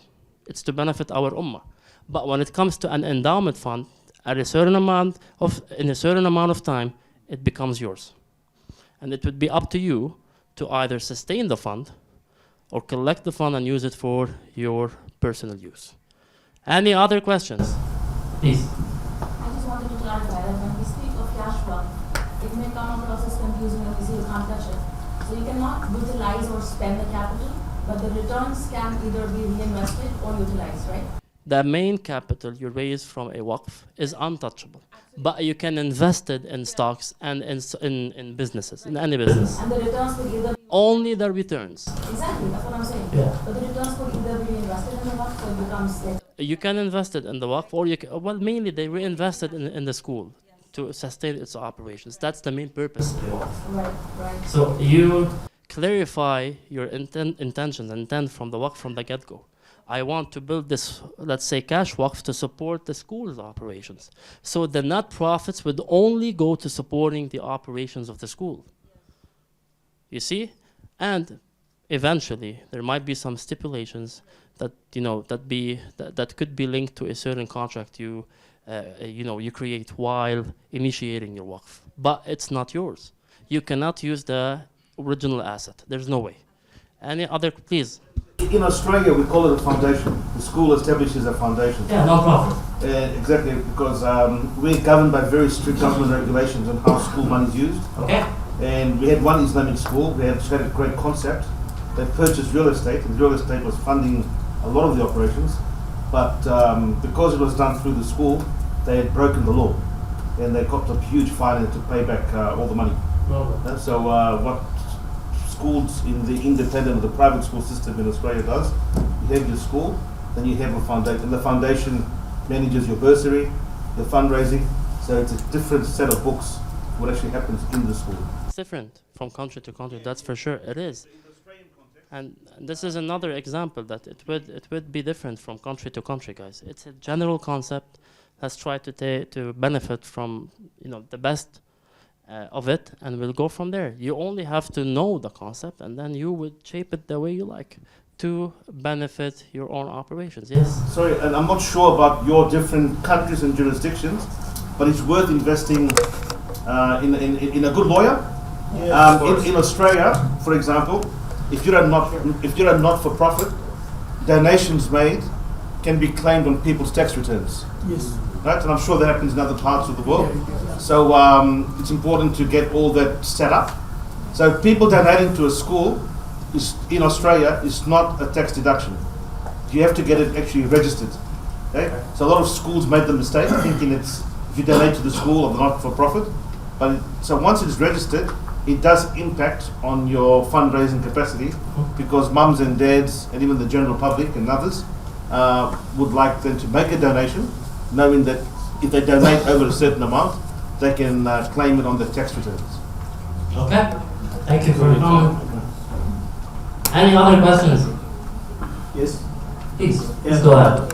It's to benefit our ummah. But when it comes to an endowment fund, in a certain amount of time, it becomes yours. And it would be up to you to either sustain the fund or collect the fund and use it for your personal use. Any other questions? Please. I just wanted to clarify that when we speak of cash flow, it may come across as confusing when we say you can't touch it. So you cannot utilize or spend the capital, but the returns can either be reinvested or utilized, right? The main capital you raise from a waqf is untouchable. But you can invest it in stocks and in businesses, in any business. And the returns will either be Only the returns. exactly, that's what I'm saying. Yeah. But the returns could either be reinvested in the waqf or it becomes like You can invest it in the waqf, or you can, well, mainly they reinvest it in the school to sustain its operations. That's the main purpose of the waqf. right. So you clarify your intent from the waqf from the get-go. I want to build this, let's say, cash waqf to support the school's operations. So the net profits would only go to supporting the operations of the school. You see? And eventually, there might be some stipulations that, that could be linked to a certain contract you create while initiating your waqf. But it's not yours. You cannot use the original asset. There's no way. Any other, please? In Australia, we call it a foundation. The school establishes a foundation. Yeah, non-profit. Exactly, because we're governed by very strict government regulations on how school money is used. Okay. And we had one Islamic school. They had a great concept. They purchased real estate, and real estate was funding a lot of the operations. But because it was done through the school, they had broken the law, and they copped a huge fine and to pay back all the money. So what schools in the independent or the private school system in Australia does, you have your school, then you have a foundation, and the foundation manages your bursary, your fundraising, so it's a different set of books what actually happens in the school. It's different from country to country, that's for sure, it is. And this is another example that it would be different from country to country, guys. It's a general concept. Let's try to benefit from the best of it, and we'll go from there. You only have to know the concept, and then you would shape it the way you like to benefit your own operations. Yes? Sorry, and I'm not sure about your different countries and jurisdictions, but it's worth investing in a good lawyer. In Australia, for example, if you're a not-for-profit, donations made can be claimed on people's tax returns. Yes. Right, and I'm sure that happens in other parts of the world. So it's important to get all that set up. So people donating to a school in Australia is not a tax deduction. You have to get it actually registered. Okay? So a lot of schools made the mistake thinking it's if you donate to the school or the not-for-profit. So once it's registered, it does impact on your fundraising capacity because mums and dads and even the general public and others would like them to make a donation, knowing that if they donate over a certain amount, they can claim it on the tax returns. Okay, thank you for your comment. Any other questions? Yes. Please, please go ahead.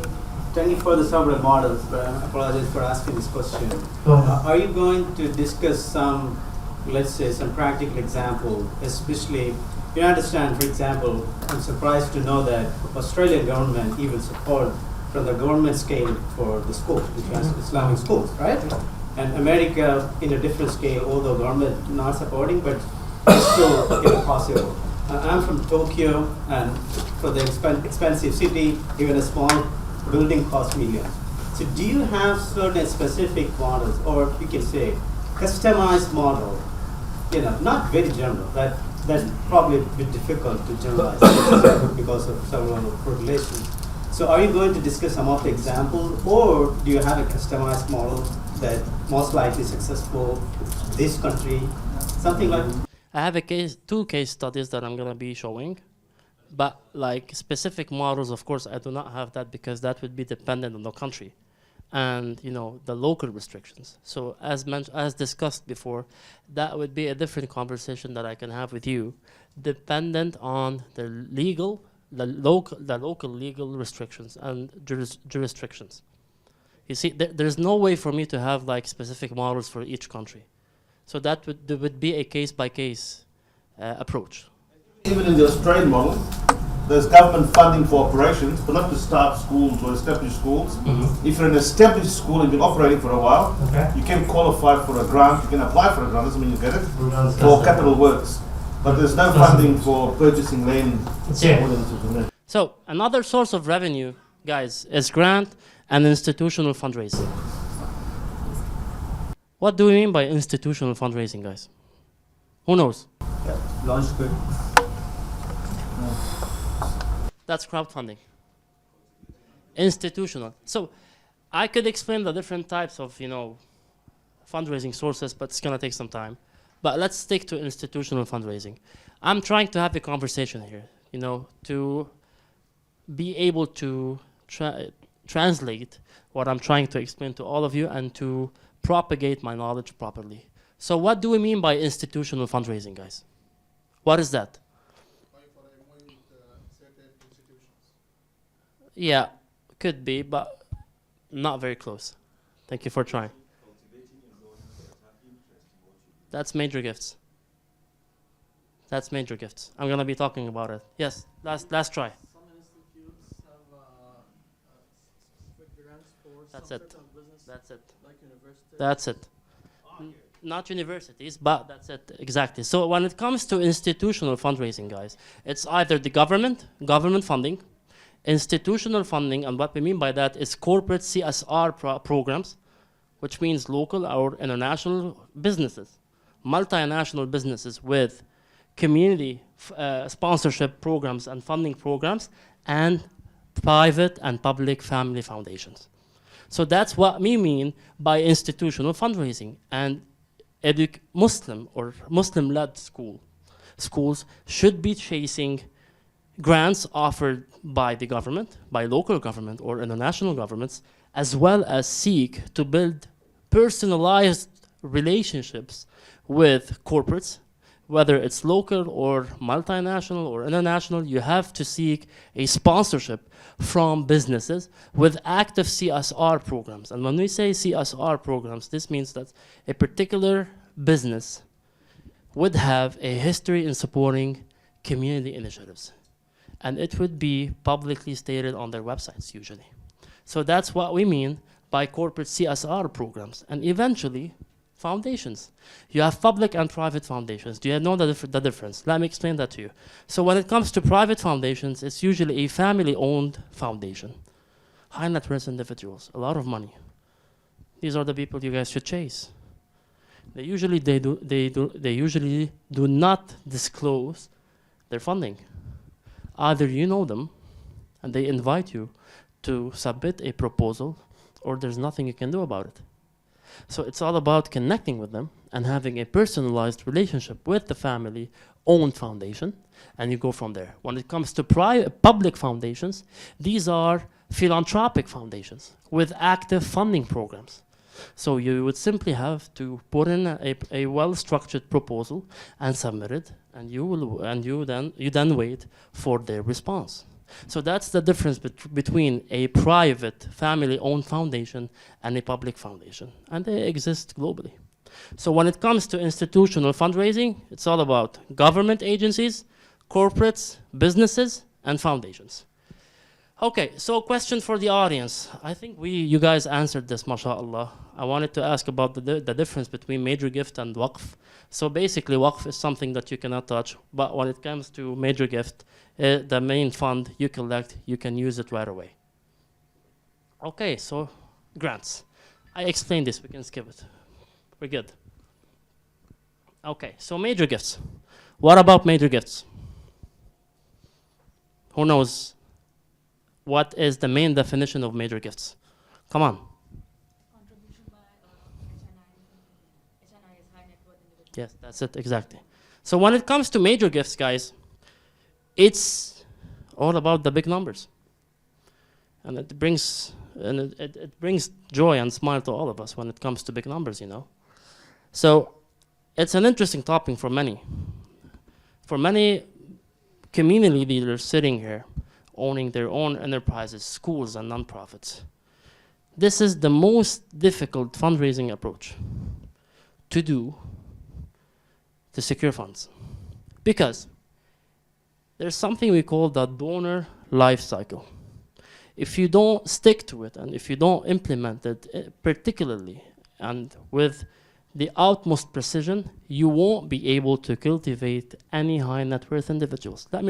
Thank you for the several models, but I apologize for asking this question. Go ahead. Are you going to discuss some, let's say, some practical example, especially, you understand, for example, I'm surprised to know that Australian government even support from the government scale for the school, which is Islamic schools, right? And America in a different scale, although government not supporting, but it's still possible. I'm from Tokyo, and for the expensive city, even a small building costs millions. So do you have certain specific models, or you can say customized model, not very general, that's probably a bit difficult to generalize because of several regulations. So are you going to discuss some of the examples, or do you have a customized model that most likely successful this country, something like that? I have two case studies that I'm gonna be showing, but like specific models, of course, I do not have that because that would be dependent on the country, and the local restrictions. So as discussed before, that would be a different conversation that I can have with you, dependent on the local legal restrictions and jurisdictions. You see, there's no way for me to have like specific models for each country. So that would be a case-by-case approach. Even in the Australian model, there's government funding for operations, but not to start schools or establish schools. If you're an established school and been operating for a while, you can qualify for a grant, you can apply for a grant, doesn't mean you get it, for capital works. But there's no funding for purchasing land. So another source of revenue, guys, is grant and institutional fundraising. What do we mean by institutional fundraising, guys? Who knows? Launch good. That's crowdfunding. Institutional. So I could explain the different types of, fundraising sources, but it's gonna take some time. But let's stick to institutional fundraising. I'm trying to have a conversation here, to be able to translate what I'm trying to explain to all of you and to propagate my knowledge properly. So what do we mean by institutional fundraising, guys? What is that? Yeah, could be, but not very close. Thank you for trying. That's major gifts. That's major gifts. I'm gonna be talking about it. Yes, last try. Some institutes have grants for That's some it. certain businesses, That's it. like universities. That's it. Not universities, but that's it, exactly. So when it comes to institutional fundraising, guys, it's either the government funding, institutional funding, and what we mean by that is corporate CSR programs, which means local or international businesses, multinational businesses with community sponsorship programs and funding programs, and private and public family foundations. So that's what we mean by institutional fundraising. And Muslim or Muslim-led schools should be chasing grants offered by the government, by local government or international governments, as well as seek to build personalized relationships with corporates, whether it's local or multinational or international. You have to seek a sponsorship from businesses with active CSR programs. And when we say CSR programs, this means that a particular business would have a history in supporting community initiatives. And it would be publicly stated on their websites usually. So that's what we mean by corporate CSR programs. And eventually, foundations. You have public and private foundations. Do you know the difference? Let me explain that to you. So when it comes to private foundations, it's usually a family-owned foundation. High net worth individuals, a lot of money. These are the people you guys should chase. they usually do not disclose their funding. Either you know them and they invite you to submit a proposal, or there's nothing you can do about it. So it's all about connecting with them and having a personalized relationship with the family-owned foundation, and you go from there. When it comes to public foundations, these are philanthropic foundations with active funding programs. So you would simply have to put in a well-structured proposal and submit it, and you then wait for their response. So that's the difference between a private family-owned foundation and a public foundation, and they exist globally. So when it comes to institutional fundraising, it's all about government agencies, corporates, businesses, and foundations. Okay, so question for the audience. I think you guys answered this, mashallah. I wanted to ask about the difference between major gift and waqf. So basically, waqf is something that you cannot touch, but when it comes to major gift, the main fund you collect, you can use it right away. Okay, so grants. I explained this, we can skip it. We're good. Okay, so major gifts. What about major gifts? Who knows? What is the main definition of major gifts? Come on. Contribution by HNI is high net worth individual. Yes, that's it, exactly. So when it comes to major gifts, guys, it's all about the big numbers. And it brings joy and smile to all of us when it comes to big numbers, you know. So it's an interesting topic for many. For many community leaders sitting here, owning their own enterprises, schools, and nonprofits. This is the most difficult fundraising approach to do to secure funds. Because there's something we call the donor life cycle. If you don't stick to it, and if you don't implement it particularly and with the utmost precision, you won't be able to cultivate any high net worth individuals. Let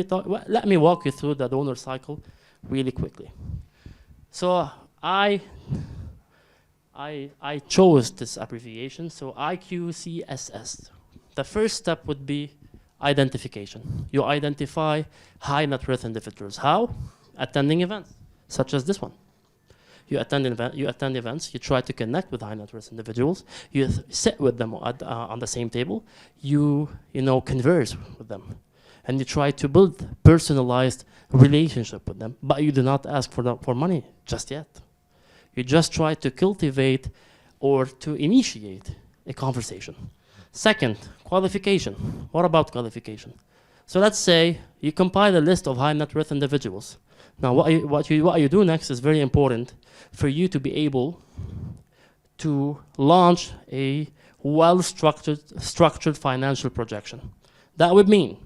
me walk you through the donor cycle really quickly. So I chose this abbreviation, so IQCSS. The first step would be identification. You identify high net worth individuals. How? Attending events, such as this one. You attend events, you try to connect with high net worth individuals, you sit with them on the same table, you converse with them, and you try to build personalized relationship with them, but you do not ask for money just yet. You just try to cultivate or to initiate a conversation. Second, qualification. What about qualification? So let's say you compile a list of high net worth individuals. Now, what you do next is very important for you to be able to launch a well-structured financial projection. That would mean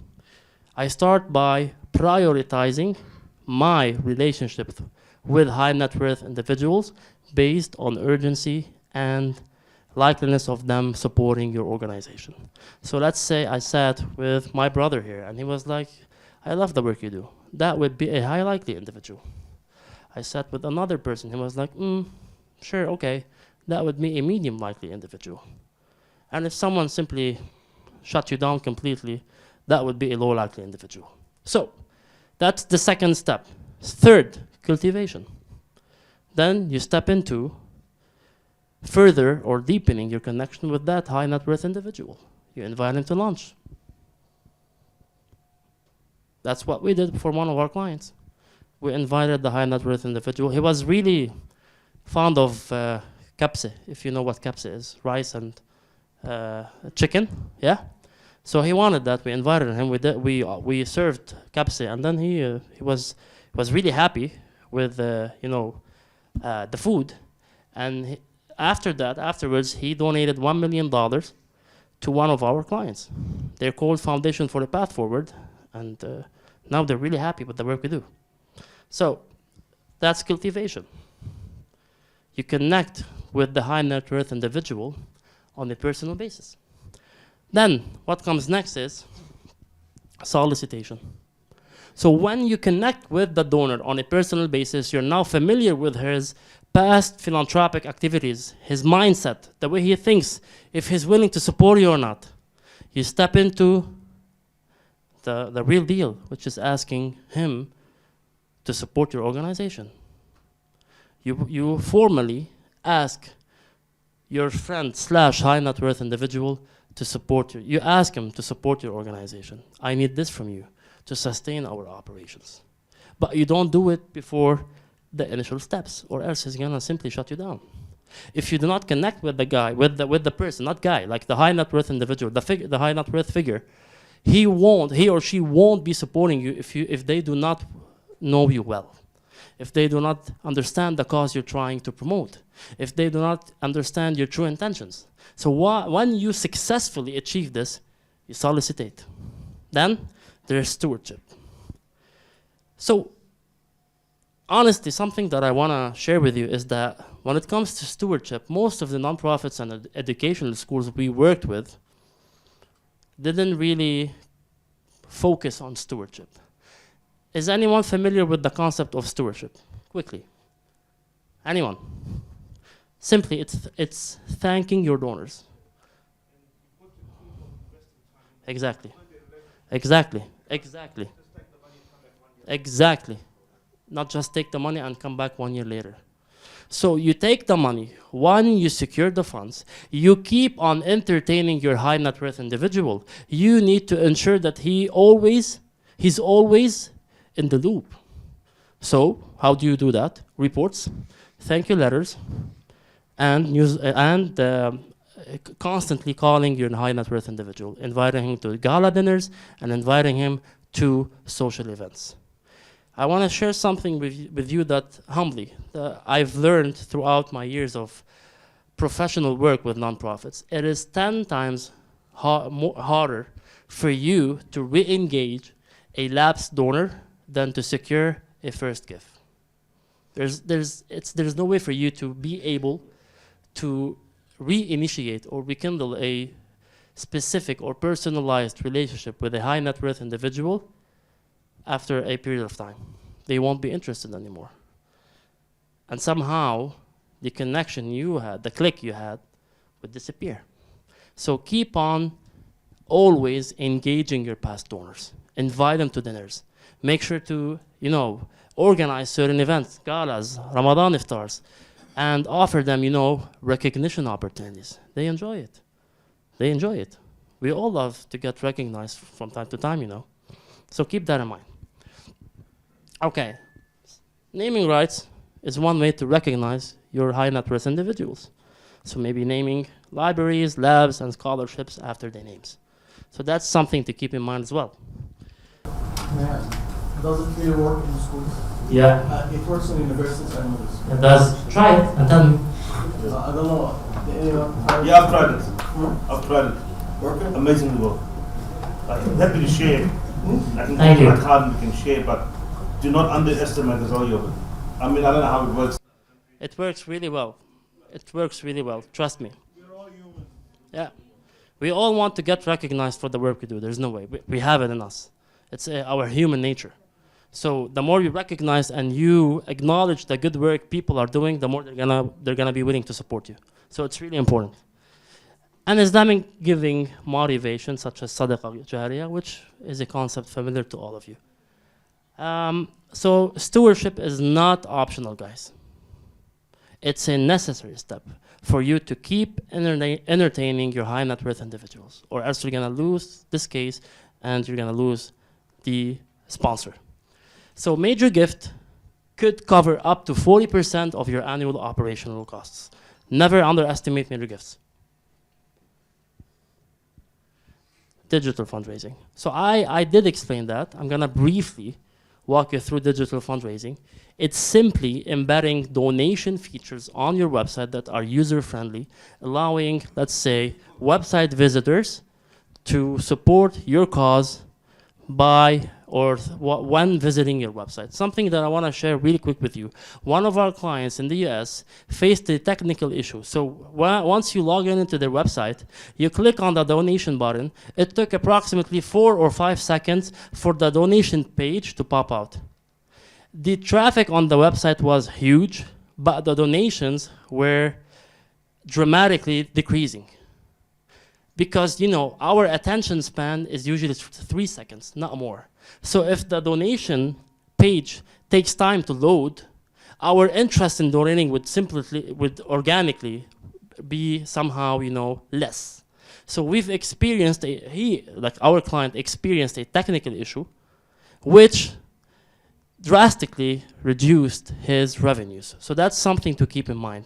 I start by prioritizing my relationship with high net worth individuals based on urgency and likeliness of them supporting your organization. So let's say I sat with my brother here and he was like, I love the work you do. That would be a high likely individual. I sat with another person who was like, sure, okay. That would be a medium likely individual. And if someone simply shut you down completely, that would be a low likely individual. So that's the second step. Third, cultivation. Then you step into further or deepening your connection with that high net worth individual. You invite him to lunch. That's what we did for one of our clients. We invited the high net worth individual. He was really fond of kapse, if you know what kapse is, rice and chicken, yeah? So he wanted that. We invited him. We served kapse, and then he was really happy with the food. And afterwards, he donated $1 million to one of our clients. They're called Foundation for the Path Forward, and now they're really happy with the work we do. So that's cultivation. You connect with the high net worth individual on a personal basis. Then what comes next is solicitation. So when you connect with the donor on a personal basis, you're now familiar with his past philanthropic activities, his mindset, the way he thinks, if he's willing to support you or not. You step into the real deal, which is asking him to support your organization. You formally ask your friend / high net worth individual to support you. You ask him to support your organization. I need this from you to sustain our operations. But you don't do it before the initial steps, or else he's gonna simply shut you down. If you do not connect with the guy, with the person, not guy, like the high net worth individual, the high net worth figure, he or she won't be supporting you if they do not know you well, if they do not understand the cause you're trying to promote, if they do not understand your true intentions. So when you successfully achieve this, you solicitate. Then there's stewardship. So honestly, something that I want to share with you is that when it comes to stewardship, most of the nonprofits and educational schools we worked with didn't really focus on stewardship. Is anyone familiar with the concept of stewardship? Quickly. Anyone? Simply, it's thanking your donors. Exactly. Exactly. Exactly. Exactly. Not just take the money and come back 1 year later. So you take the money, you secure the funds, you keep on entertaining your high net worth individual. You need to ensure that he's always in the loop. So how do you do that? Reports, thank you letters, and constantly calling your high net worth individual, inviting him to gala dinners and inviting him to social events. I want to share something with you that humbly I've learned throughout my years of professional work with nonprofits. It is 10 times harder for you to re-engage a lapsed donor than to secure a first gift. There's no way for you to be able to re-initiate or rekindle a specific or personalized relationship with a high net worth individual after a period of time. They won't be interested anymore. And somehow, the connection you had, the click you had, would disappear. So keep on always engaging your past donors. Invite them to dinners. Make sure to, organize certain events, galas, Ramadan iftars, and offer them, recognition opportunities. They enjoy it. They enjoy it. We all love to get recognized from time to time, So keep that in mind. Okay, naming rights is one way to recognize your high net worth individuals. So maybe naming libraries, labs, and scholarships after their names. So that's something to keep in mind as well. Yeah. Does it really work in schools? Yeah. It works in universities, I know this. It does. Try it and tell me. I don't know. Yeah, I've tried it. I've tried it. Working? Amazingly well. I'm happy to share. I can Thank give you you. my card and we can share, but do not underestimate the value of it. I mean, I don't know how it works. It works really well. It works really well. Trust me. We're all human. Yeah. We all want to get recognized for the work we do. There's no way. We have it in us. It's our human nature. So the more you recognize and you acknowledge the good work people are doing, the more they're gonna be willing to support you. So it's really important. And Islamic giving motivation, such as sadaqah jariyah, which is a concept familiar to all of you. So stewardship is not optional, guys. It's a necessary step for you to keep entertaining your high net worth individuals, or else you're gonna lose this case and you're gonna lose the sponsor. So major gift could cover up to 40% of your annual operational costs. Never underestimate major gifts. Digital fundraising. So I did explain that. I'm gonna briefly walk you through digital fundraising. It's simply embedding donation features on your website that are user-friendly, allowing, let's say, website visitors to support your cause by or when visiting your website. Something that I want to share really quick with you. One of our clients in the US faced a technical issue. So once you log into their website, you click on the donation button. It took approximately 4 or 5 seconds for the donation page to pop out. The traffic on the website was huge, but the donations were dramatically decreasing. Because, you know, our attention span is usually 3 seconds, not more. So if the donation page takes time to load, our interest in donating would organically be somehow, you know, less. So we've experienced, our client experienced a technical issue, which drastically reduced his revenues. So that's something to keep in mind.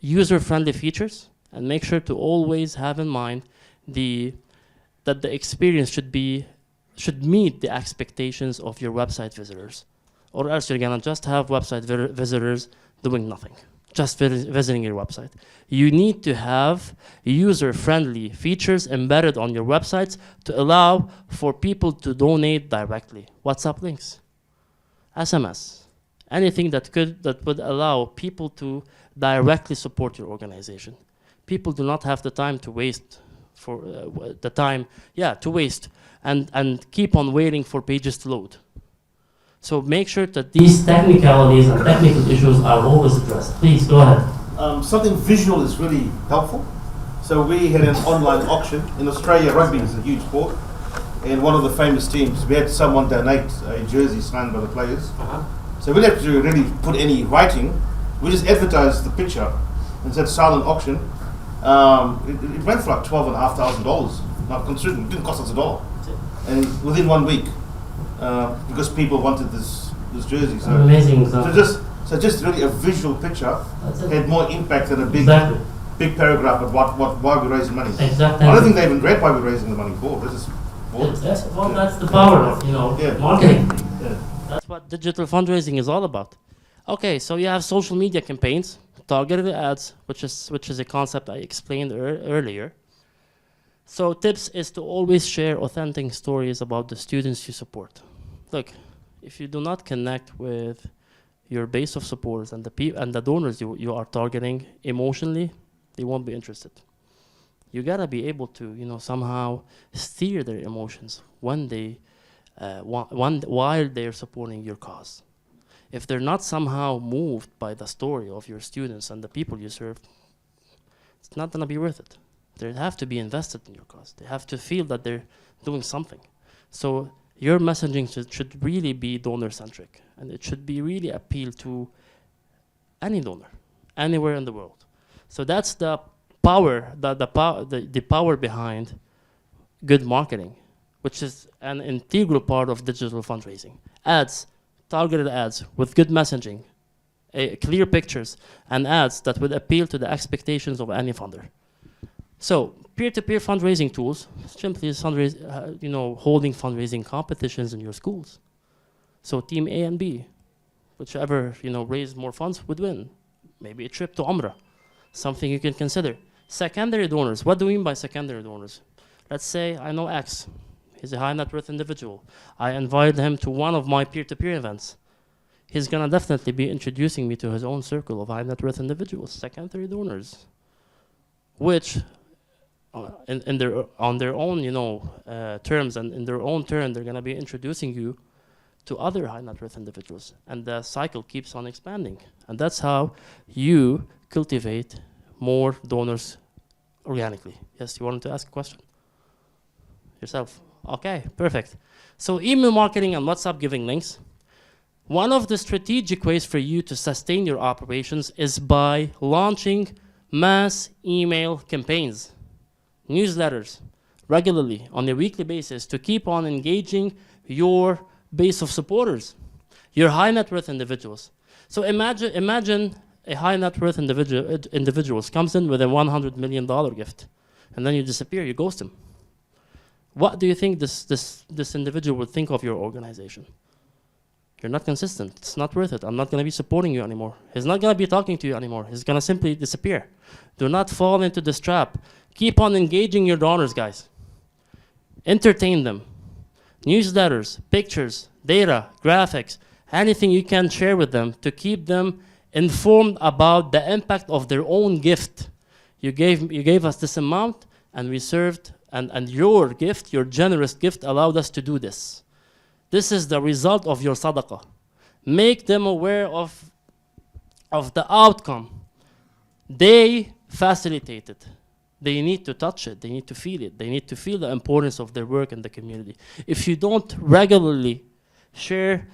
User-friendly features, and make sure to always have in mind that the experience should meet the expectations of your website visitors, or else you're gonna just have website visitors doing nothing, just visiting your website. You need to have user-friendly features embedded on your websites to allow for people to donate directly. WhatsApp links, SMS, anything that would allow people to directly support your organization. People do not have the time to waste and keep on waiting for pages to load. So make sure that these technicalities and technical issues are always addressed. Please go ahead. Something visual is really helpful. So we had an online auction in Australia. Rugby is a huge sport, and one of the famous teams, we had someone donate a jersey signed by the players. So we didn't have to really put any writing. We just advertised the picture and said silent auction. It went for like $12,500. Now considering it didn't cost us $1, and within 1 week, because people wanted this jersey. So amazing. So just really a visual picture had more impact than a big paragraph of why we're raising money. Exactly. I don't think they even read why we're raising the money for. This is that's the power of marketing. Yeah. That's what digital fundraising is all about. Okay, so you have social media campaigns, targeted ads, which is a concept I explained earlier. So tips is to always share authentic stories about the students you support. Look, if you do not connect with your base of supporters and the donors you are targeting emotionally, they won't be interested. You gotta be able to somehow steer their emotions when they while they're supporting your cause. If they're not somehow moved by the story of your students and the people you serve, it's not gonna be worth it. They have to be invested in your cause. They have to feel that they're doing something. So your messaging should really be donor-centric, and it should be really appeal to any donor, anywhere in the world. So that's the power, the power behind good marketing, which is an integral part of digital fundraising. Ads, targeted ads with good messaging, clear pictures, and ads that would appeal to the expectations of any funder. So peer-to-peer fundraising tools simply is holding fundraising competitions in your schools. So team A and B, whichever raised more funds would win. Maybe a trip to Umrah, something you can consider. Secondary donors. What do we mean by secondary donors? Let's say I know X. He's a high net worth individual. I invite him to one of my peer-to-peer events. He's gonna definitely be introducing me to his own circle of high net worth individuals, secondary donors, which on their own terms and in their own turn, they're gonna be introducing you to other high net worth individuals, and the cycle keeps on expanding. And that's how you cultivate more donors organically. Yes, you wanted to ask a question? Yourself. Okay, perfect. So email marketing and WhatsApp giving links. One of the strategic ways for you to sustain your operations is by launching mass email campaigns, newsletters, regularly on a weekly basis to keep on engaging your base of supporters, your high net worth individuals. So imagine a high net worth individual comes in with a $100 million gift, and then you disappear, you ghost him. What do you think this individual would think of your organization? You're not consistent. It's not worth it. I'm not going to be supporting you anymore. He's not going to be talking to you anymore. He's going to simply disappear. Do not fall into this trap. Keep on engaging your donors, guys. Entertain them. Newsletters, pictures, data, graphics, anything you can share with them to keep them informed about the impact of their own gift. You gave us this amount, and we served, and your gift, your generous gift, allowed us to do this. This is the result of your sadaqah. Make them aware of of the outcome, they facilitate it. They need to touch it. They need to feel it. They need to feel the importance of their work in the community. If you don't regularly share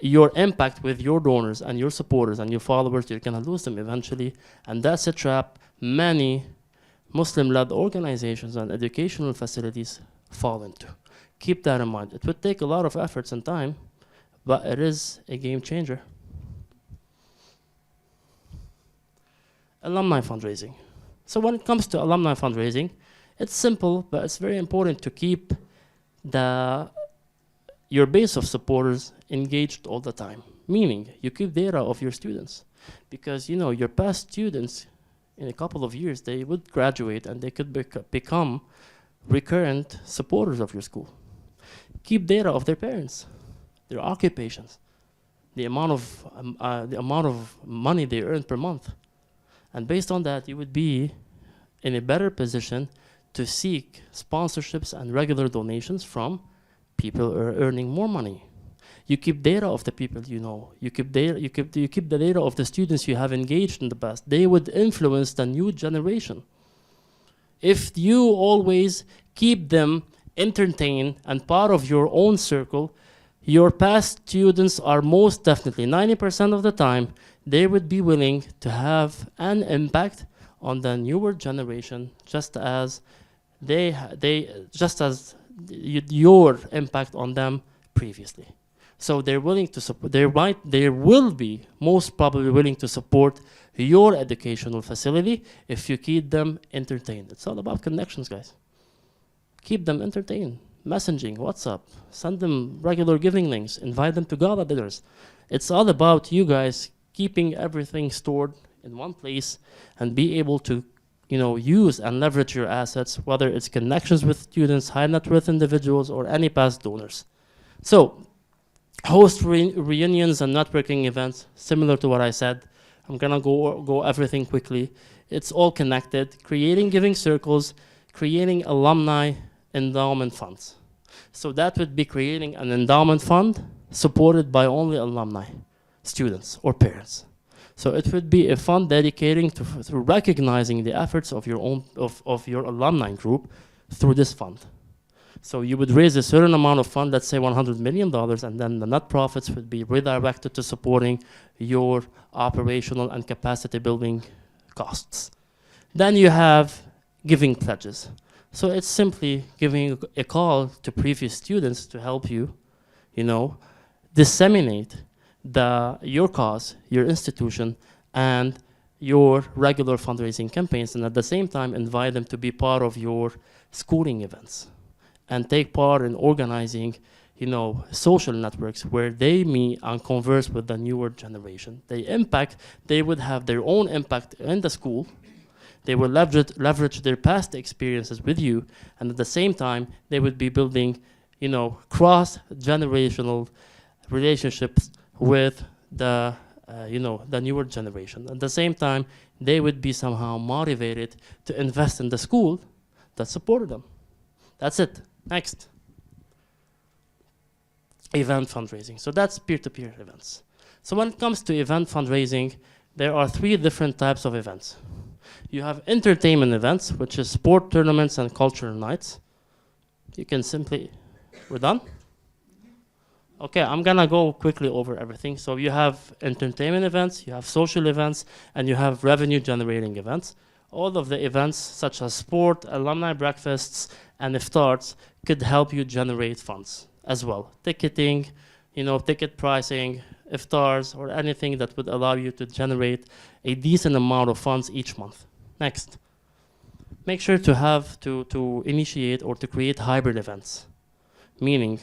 your impact with your donors and your supporters and your followers, you're going to lose them eventually. And that's a trap many Muslim-led organizations and educational facilities fall into. Keep that in mind. It would take a lot of efforts and time, but it is a game changer. Alumni fundraising. So when it comes to alumni fundraising, it's simple, but it's very important to keep your base of supporters engaged all the time. Meaning, you keep data of your students. Because your past students, in a couple of years, they would graduate and they could become recurrent supporters of your school. Keep data of their parents, their occupations, the amount of money they earn per month. And based on that, you would be in a better position to seek sponsorships and regular donations from people who are earning more money. You keep data of the people you know. You keep the data of the students you have engaged in the past. They would influence the new generation. If you always keep them entertained and part of your own circle, your past students are most definitely, 90% of the time, they would be willing to have an impact on the newer generation, just as your impact on them previously. So they're willing to support. They will be most probably willing to support your educational facility if you keep them entertained. It's all about connections, guys. Keep them entertained. Messaging, WhatsApp, send them regular giving links, invite them to gala dinners. It's all about you guys keeping everything stored in one place and be able to use and leverage your assets, whether it's connections with students, high net worth individuals, or any past donors. So host reunions and networking events, similar to what I said. I'm gonna go everything quickly. It's all connected. Creating giving circles, creating alumni endowment funds. So that would be creating an endowment fund supported by only alumni, students, or parents. So it would be a fund dedicating to recognizing the efforts of your alumni group through this fund. So you would raise a certain amount of fund, let's say $100 million, and then the net profits would be redirected to supporting your operational and capacity building costs. Then you have giving pledges. So it's simply giving a call to previous students to help you, disseminate your cause, your institution, and your regular fundraising campaigns, and at the same time invite them to be part of your schooling events and take part in organizing social networks where they meet and converse with the newer generation. They would have their own impact in the school. They will leverage their past experiences with you, and at the same time, they would be building, cross-generational relationships with the newer generation. At the same time, they would be somehow motivated to invest in the school that supported them. That's it. Next. Event fundraising. So that's peer-to-peer events. So when it comes to event fundraising, there are 3 different types of events. You have entertainment events, which is sport tournaments and cultural nights. You can simply, we're done? Okay, I'm gonna go quickly over everything. So you have entertainment events, you have social events, and you have revenue generating events. All of the events, such as sport, alumni breakfasts, and iftars, could help you generate funds as well. Ticketing, ticket pricing, iftars, or anything that would allow you to generate a decent amount of funds each month. Next. Make sure to have to initiate or to create hybrid events, meaning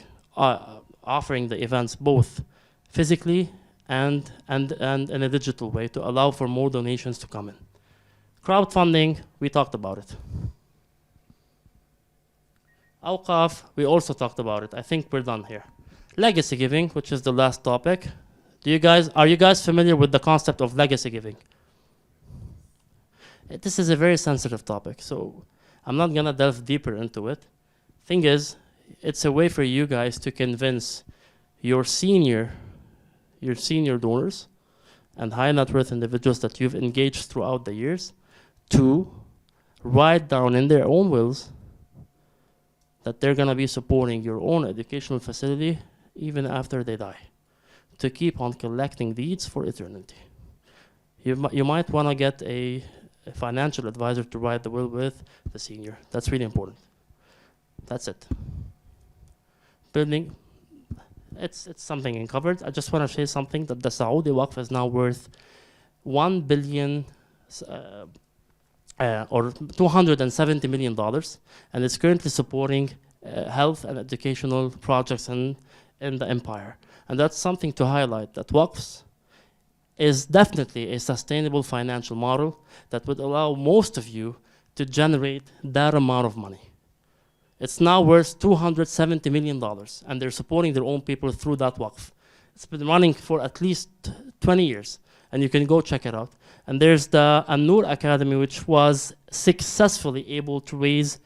offering the events both physically and in a digital way to allow for more donations to come in. Crowdfunding, we talked about it. Awqaf, we also talked about it. I think we're done here. Legacy giving, which is the last topic. Are you guys familiar with the concept of legacy giving? This is a very sensitive topic, so I'm not gonna delve deeper into it. Thing is, it's a way for you guys to convince your senior donors and high net worth individuals that you've engaged throughout the years to write down in their own wills that they're going to be supporting your own educational facility even after they die, to keep on collecting deeds for eternity. You might want to get a financial advisor to write the will with the senior. That's really important. That's it. Building, it's something uncovered. I just want to say something, that the Saudi Waqf is now worth $1 billion or $270 million, and it's currently supporting health and educational projects in the empire. And that's something to highlight, that Waqfs is definitely a sustainable financial model that would allow most of you to generate that amount of money. It's now worth $270 million, and they're supporting their own people through that Waqf. It's been running for at least 20 years, and you can go check it out. And there's the An-Noor Academy, which was successfully able to raise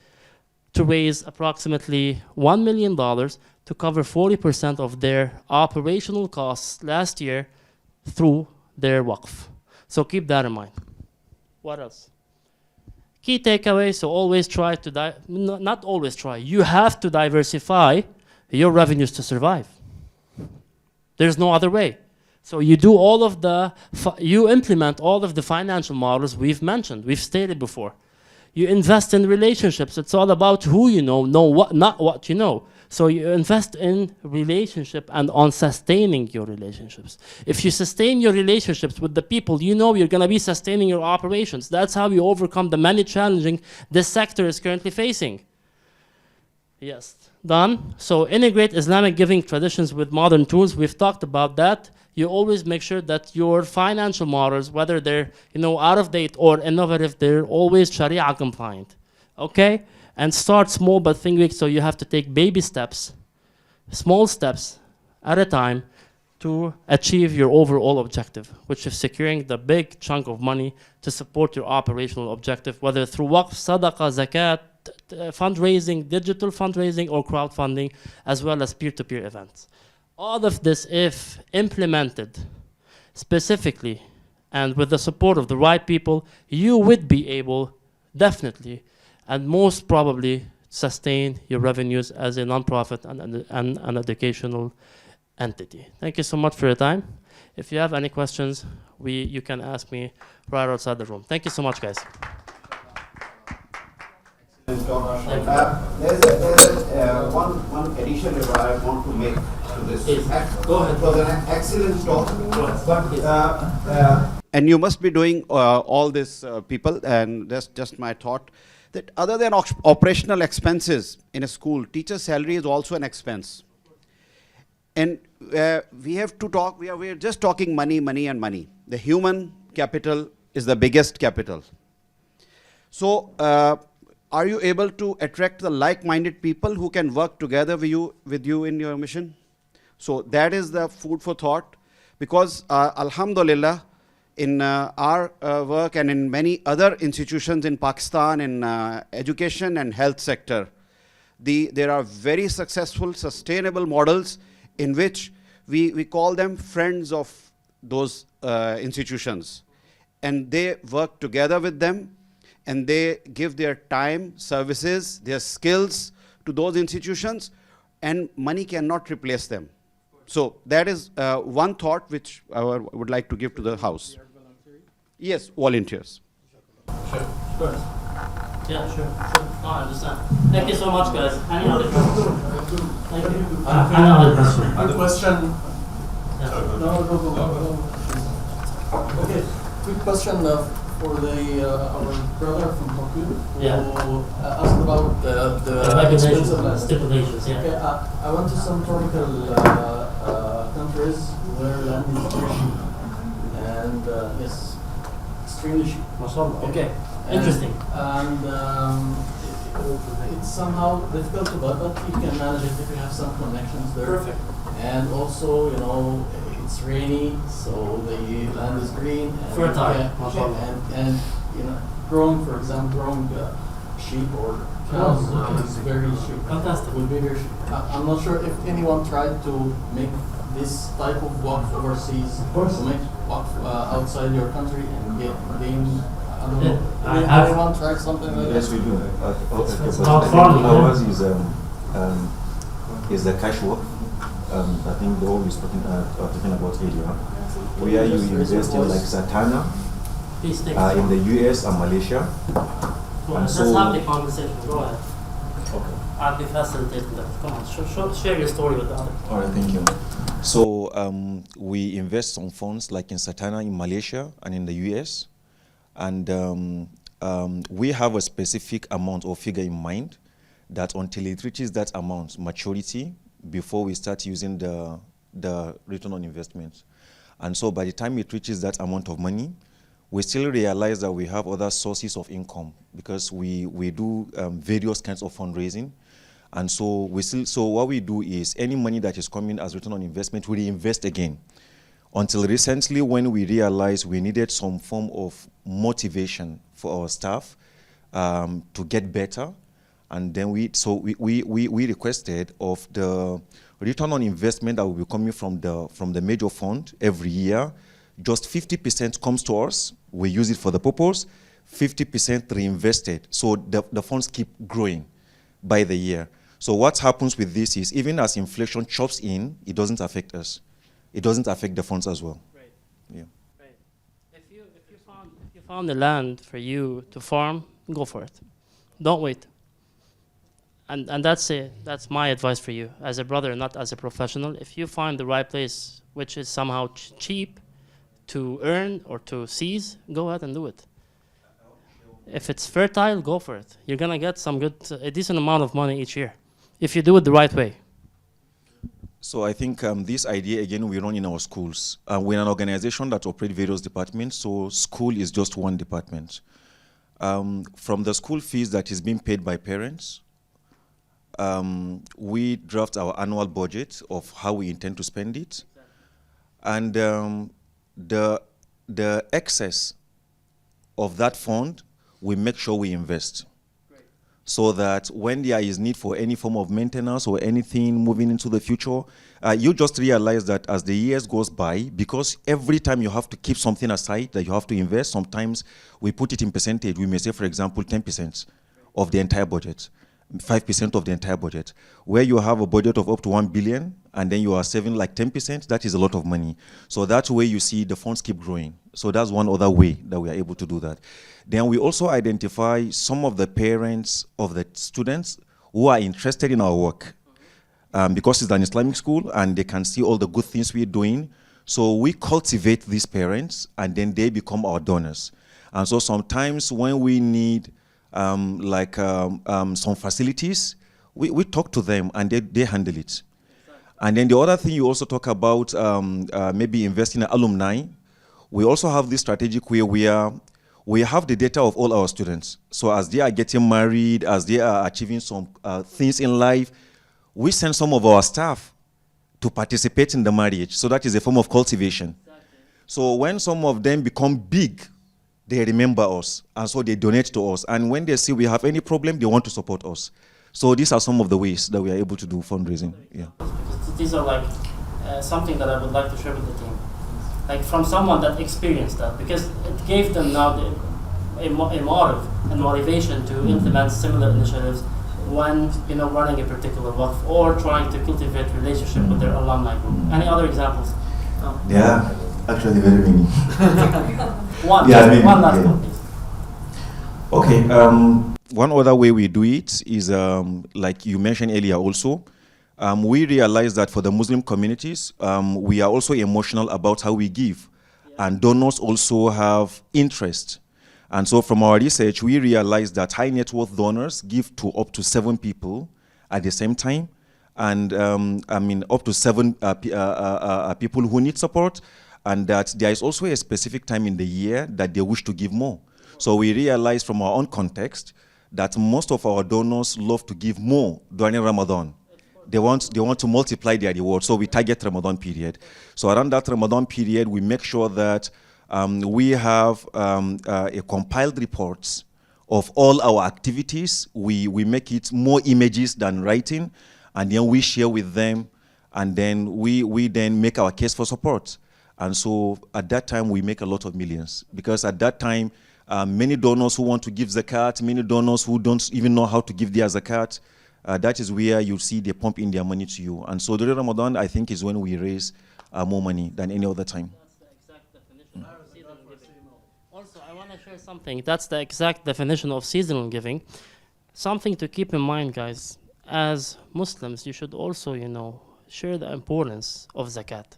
approximately $1 million to cover 40% of their operational costs last year through their Waqf. So keep that in mind. What else? Key takeaway, so always try to, not always try, you have to diversify your revenues to survive. There's no other way. So you do all of you implement all of the financial models we've mentioned, we've stated before. You invest in relationships. It's all about who you know what, not what you know. So you invest in relationship and on sustaining your relationships. If you sustain your relationships with the people you know, you're going to be sustaining your operations. That's how you overcome the many challenges this sector is currently facing. Yes, done. So integrate Islamic giving traditions with modern tools. We've talked about that. You always make sure that your financial models, whether they're out of date or innovative, they're always Sharia compliant. Okay? And start small but think big, so you have to take baby steps, small steps at a time to achieve your overall objective, which is securing the big chunk of money to support your operational objective, whether through waqf, sadaqah, zakat, fundraising, digital fundraising, or crowdfunding, as well as peer-to-peer events. All of this, if implemented specifically and with the support of the right people, you would be able, definitely, and most probably, sustain your revenues as a non-profit and an educational entity. Thank you so much for your time. If you have any questions, you can ask me right outside the room. Thank you so much, guys. There's one addition I want to make to this. Go ahead. It was an excellent talk. And you must be doing all this, people, and that's just my thought, that other than operational expenses in a school, teacher salary is also an expense. And we have to talk, we are just talking money, money and money. The human capital is the biggest capital. So, are you able to attract the like-minded people who can work together with you in your mission? So that is the food for thought, because alhamdulillah, in our work and in many other institutions in Pakistan, in education and health sector, there are very successful, sustainable models in which we call them friends of those institutions. And they work together with them, and they give their time, services, their skills to those institutions, and money cannot replace them. So that is one thought which I would like to give to the House. Yes, volunteers. Sure, of course. Yeah, sure. No, I understand. Thank you so much, guys. Any other questions? Thank you. Any other question? Another question. Yeah. No. Okay, quick question for our brother from Baku, who asked about the expensive stipulations. Yeah. Okay, I went to some tropical countries where land is very cheap, and yes, extremely cheap. Mashallah. Okay. Interesting. And it's somehow difficult to buy, but you can manage it if you have some connections there. Perfect. And also, it's rainy, so the land is green. And fertile. And growing, for example, sheep or cows is very cheap. Fantastic. Would be very cheap. I'm not sure if anyone tried to make this type of walk overseas. Of course. To make outside your country and gain, I don't know, I any have- contract, something like that? Yes, we do. It's about farming, Ours is the cash work. I think the one we're talking about earlier, where you invest in like Satana, Please take in the US and Malaysia. Well, And let's so- have the conversation. Go ahead. Okay. I'll be facilitating that. Come on, share your story with the other. All right, thank you. So we invest some funds like in Satana in Malaysia and in the US, and we have a specific amount or figure in mind that until it reaches that amount, maturity, before we start using the return on investment. And so by the time it reaches that amount of money, we still realize that we have other sources of income because we do various kinds of fundraising. And so so what we do is any money that is coming as return on investment, we reinvest again. Until recently, when we realized we needed some form of motivation for our staff to get better, and then we requested of the return on investment that will be coming from the major fund every year. Just 50% comes to us. We use it for the purpose. 50% reinvested. So the funds keep growing by the year. So what happens with this is even as inflation chops in, it doesn't affect us. It doesn't affect the funds as well. Right. Yeah. Right. If you found the land for you to farm, go for it. Don't wait. And that's it. That's my advice for you as a brother, not as a professional. If you find the right place, which is somehow cheap to earn or to seize, go ahead and do it. If it's fertile, go for it. You're gonna get a decent amount of money each year, if you do it the right way. So I think this idea, again, we run in our schools. We're an organization that operates various departments, so school is just one department. From the school fees that is being paid by parents, we draft our annual budget of how we intend to spend it. And the excess of that fund, we make sure we invest. So that when there is need for any form of maintenance or anything moving into the future, you just realize that as the years goes by, because every time you have to keep something aside that you have to invest, sometimes we put it in percentage. We may say, for example, 10% of the entire budget, 5% of the entire budget. Where you have a budget of up to 1 billion and then you are saving like 10%, that is a lot of money. So that way you see the funds keep growing. So that's one other way that we are able to do that. Then we also identify some of the parents of the students who are interested in our work because it's an Islamic school and they can see all the good things we're doing. So we cultivate these parents and then they become our donors. And so sometimes when we need some facilities, we talk to them and they handle it. And then the other thing you also talk about maybe investing in alumni. We also have this strategic way where we have the data of all our students. So as they are getting married, as they are achieving some things in life, we send some of our staff to participate in the marriage. So that is a form of cultivation. Exactly. So when some of them become big, they remember us, and so they donate to us. And when they see we have any problem, they want to support us. So these are some of the ways that we are able to do fundraising. Yeah. Because these are like something that I would like to share with the team. Like from someone that experienced that, because it gave them now a motive and motivation to implement similar initiatives when running a particular waqf or trying to cultivate relationship with their alumni group. Any other examples? Yeah, actually very many. One last one, please. Okay. One other way we do it is like you mentioned earlier also. We realize that for the Muslim communities, we are also emotional about how we give. Yeah. And donors also have interest. And so from our research, we realize that high net worth donors give to up to 7 people at the same time. And up to 7 people who need support. And that there is also a specific time in the year that they wish to give more. So we realize from our own context that most of our donors love to give more during Ramadan. They want to multiply their reward, so we target Ramadan period. So around that Ramadan period, we make sure that we have a compiled reports of all our activities. We make it more images than writing, and then we share with them, and then we then make our case for support. And so at that time, we make a lot of millions, because at that time, many donors who want to give zakat, many donors who don't even know how to give their zakat, that is where you see they pump in their money to you. And so during Ramadan, I think, is when we raise more money than any other time. Also, I want to share something. That's the exact definition of seasonal giving. Something to keep in mind, guys. As Muslims, you should also, share the importance of zakat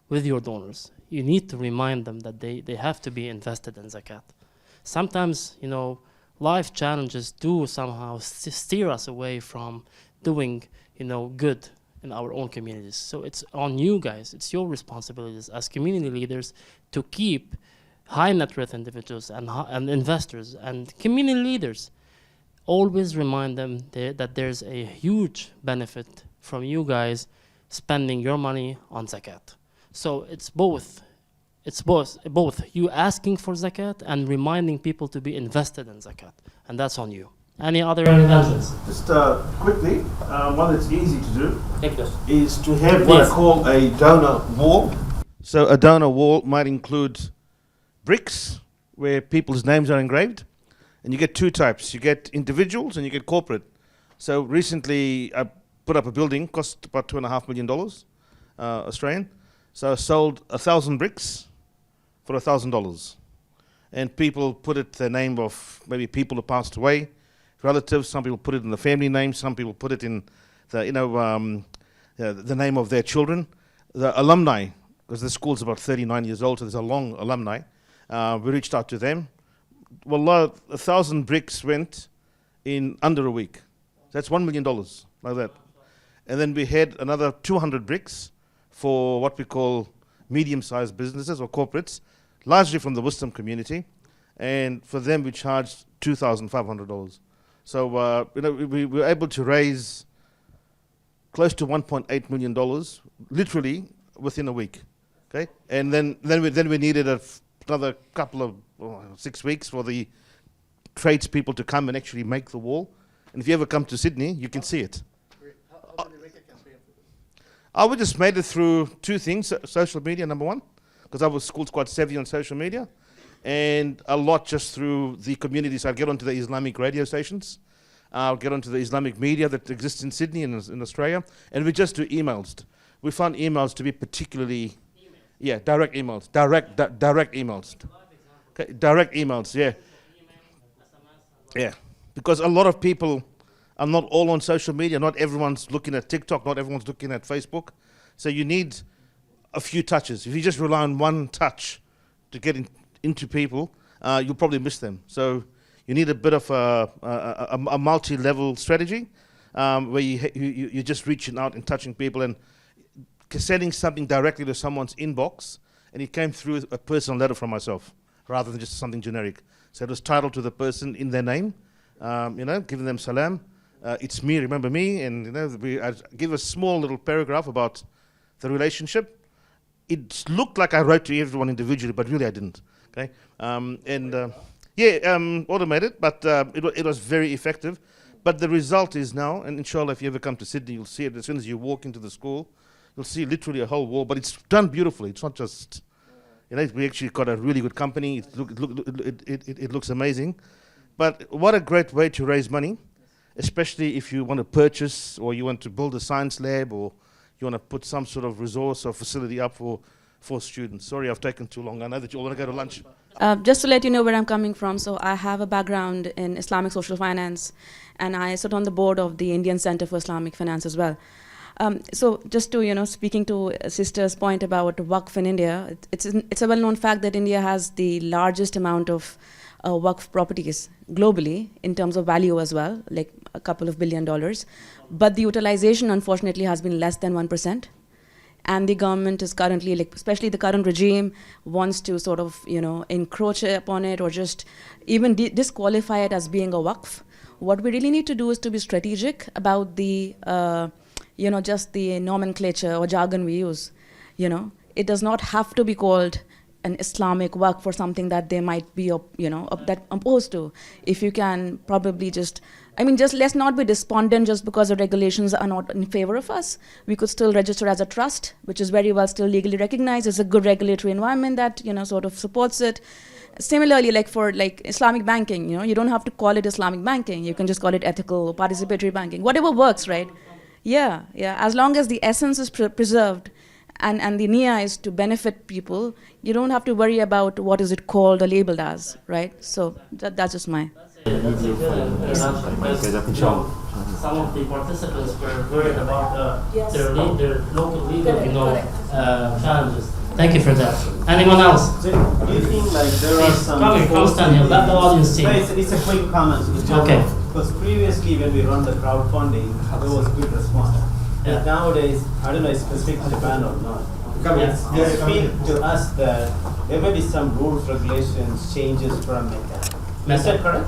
with your donors. You need to remind them that they have to be invested in zakat. Sometimes, life challenges do somehow steer us away from doing, good in our own communities. So it's on you guys. It's your responsibilities as community leaders to keep high net worth individuals and investors and community leaders. Always remind them that there's a huge benefit from you guys spending your money on zakat. So it's both. It's both you asking for zakat and reminding people to be invested in zakat. And that's on you. Any other interventions? Just quickly, one that's easy to do Take this. is to have what I call a donor wall. So a donor wall might include bricks where people's names are engraved. And you get two types. You get individuals and you get corporate. So recently I put up a building, cost about $2.5 million Australian. So I sold 1,000 bricks for $1,000. And people put it the name of maybe people who passed away, relatives. Some people put it in the family name. Some people put it in the the name of their children. The alumni, because the school's about 39 years old, so there's a long alumni. We reached out to them. Well, 1,000 bricks went in under a week. That's $1 million, like that. And then we had another 200 bricks for what we call medium-sized businesses or corporates, largely from the Wisdom community. And for them, we charged $2,500. So, we were able to raise close to $1.8 million, literally within a week. Okay, and then we needed another couple of 6 weeks for the tradespeople to come and actually make the wall. And if you ever come to Sydney, you can see it. We just made it through two things: social media, number one, because our school's quite savvy on social media, and a lot just through the communities. I get onto the Islamic radio stations. I'll get onto the Islamic media that exists in Sydney and in Australia, and we just do emails. We found emails to be particularly, direct emails, direct emails. Okay, direct emails, yeah, because a lot of people are not all on social media. Not everyone's looking at TikTok. Not everyone's looking at Facebook. So you need a few touches. If you just rely on one touch to get into people, you'll probably miss them. So you need a bit of a multi-level strategy where you're just reaching out and touching people and sending something directly to someone's inbox. And it came through a personal letter from myself, rather than just something generic. So it was titled to the person in their name, giving them salam. It's me, remember me, and I give a small little paragraph about the relationship. It looked like I wrote to everyone individually, but really I didn't. Okay, automated, but it was very effective. But the result is now, and inshallah, if you ever come to Sydney, you'll see it as soon as you walk into the school. You'll see literally a whole wall, but it's done beautifully. It's not just. We actually got a really good company. It looks amazing. But what a great way to raise money, especially if you want to purchase or you want to build a science lab or you want to put some sort of resource or facility up for students. Sorry, I've taken too long. I know that you all want to go to lunch. Just to let you know where I'm coming from, so I have a background in Islamic social finance, and I sit on the board of the Indian Center for Islamic Finance as well. So just to, speaking to sister's point about Waqf in India, it's a well-known fact that India has the largest amount of Waqf properties globally in terms of value as well, like a couple of $1 billion. But the utilization, unfortunately, has been less than 1%. And the government is currently, especially the current regime, wants to sort of, encroach upon it or just even disqualify it as being a Waqf. What we really need to do is to be strategic about the just the nomenclature or jargon we use. It does not have to be called an Islamic work for something that they might be, that opposed to. If you can probably just let's not be despondent just because the regulations are not in favor of us. We could still register as a trust, which is very well still legally recognized. It's a good regulatory environment that, sort of supports it. Similarly, for Islamic banking, you don't have to call it Islamic banking. You can just call it ethical, participatory banking, whatever works, right? Yeah. As long as the essence is preserved and the niyyah is to benefit people, you don't have to worry about what is it called or labeled as, right? So that's just my... Some of the participants were worried about their local legal, challenges. Thank you for that. Anyone else? Do you think there are some... Come stand here, let the audience see. It's a quick comment. Okay. Because previously when we run the crowdfunding, there was good response. Yeah. But nowadays, I don't know if it's specific to Japan or not. It feels to us that there may be some rules, regulations, changes from Mecca. Is that correct?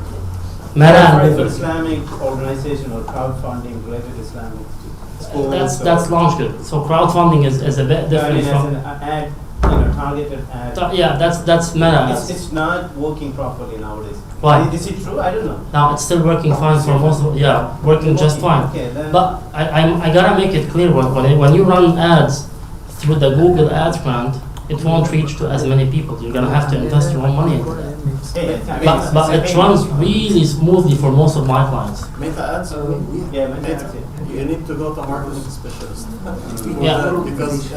For Islamic organization or crowdfunding related to Islamic schools. That's launched good. So crowdfunding is a bit different from... as an ad, targeted ad. Yeah, that's meta. It's not working properly nowadays. Why? Is it true? I don't know. Now it's still working fine for most of, working just fine. Okay, but I gotta make it clear, when you run ads through the Google Ads grant, it won't reach to as many people. You're gonna have to invest your own money into that. But it runs really smoothly for most of my clients. Meta ads, you need to go to a marketing specialist. Because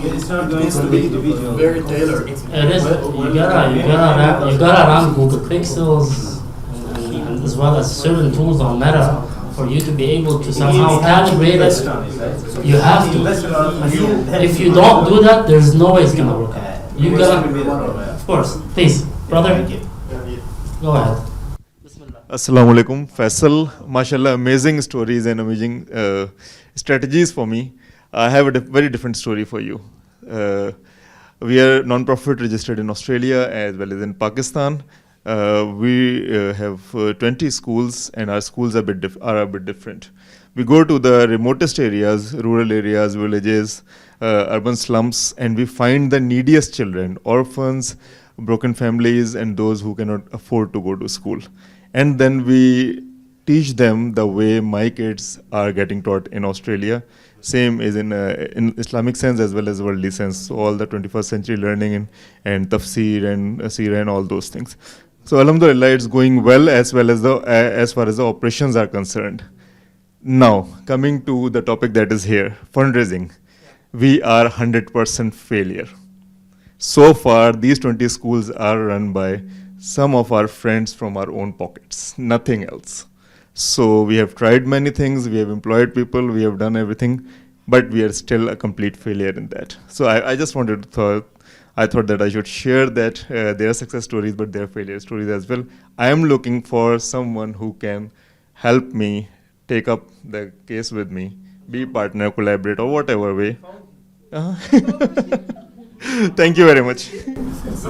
it's not going needs to be individual. very tailored. It is. You gotta run Google Pixels and as well as certain tools on Meta for you to be able to somehow calibrate it. You have to. If you don't do that, there's no way it's gonna work out. You gotta. Of course, please, brother. Go ahead. Assalamu alaikum. Faisal, mashallah, amazing stories and amazing strategies for me. I have a very different story for you. We are non-profit registered in Australia as well as in Pakistan. We have 20 schools, and our schools are a bit different. We go to the remotest areas, rural areas, villages, urban slums, and we find the neediest children, orphans, broken families, and those who cannot afford to go to school. And then we teach them the way my kids are getting taught in Australia. Same is in Islamic sense as well as worldly sense. So all the 21st century learning and tafsir and seerah and all those things. So alhamdulillah, it's going well as far as the operations are concerned. Now, coming to the topic that is here, fundraising. We are 100% failure. So far, these 20 schools are run by some of our friends from our own pockets, nothing else. So we have tried many things, we have employed people, we have done everything, but we are still a complete failure in that. So I just I thought that I should share that there are success stories, but there are failure stories as well. I am looking for someone who can help me take up the case with me, be partner, collaborate, or whatever way. Thank you very much. Just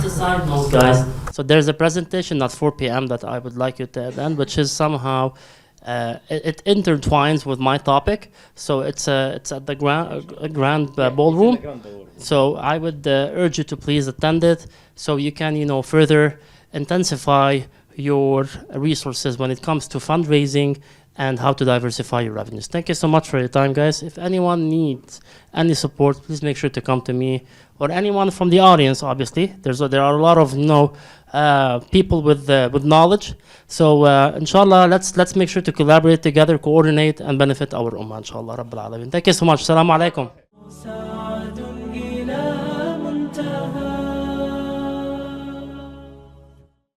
a side note, guys. So there's a presentation at 4 p.m. that I would like you to attend, which is somehow it intertwines with my topic. So it's at the grand ballroom. So I would urge you to please attend it, so you can further intensify your resources when it comes to fundraising and how to diversify your revenues. Thank you so much for your time, guys. If anyone needs any support, please make sure to come to me or anyone from the audience. Obviously, there are a lot of people with knowledge. So inshallah, let's make sure to collaborate together, coordinate, and benefit our ummah. Inshallah, Rabbil Alameen. Thank you so much. Assalamu alaikum.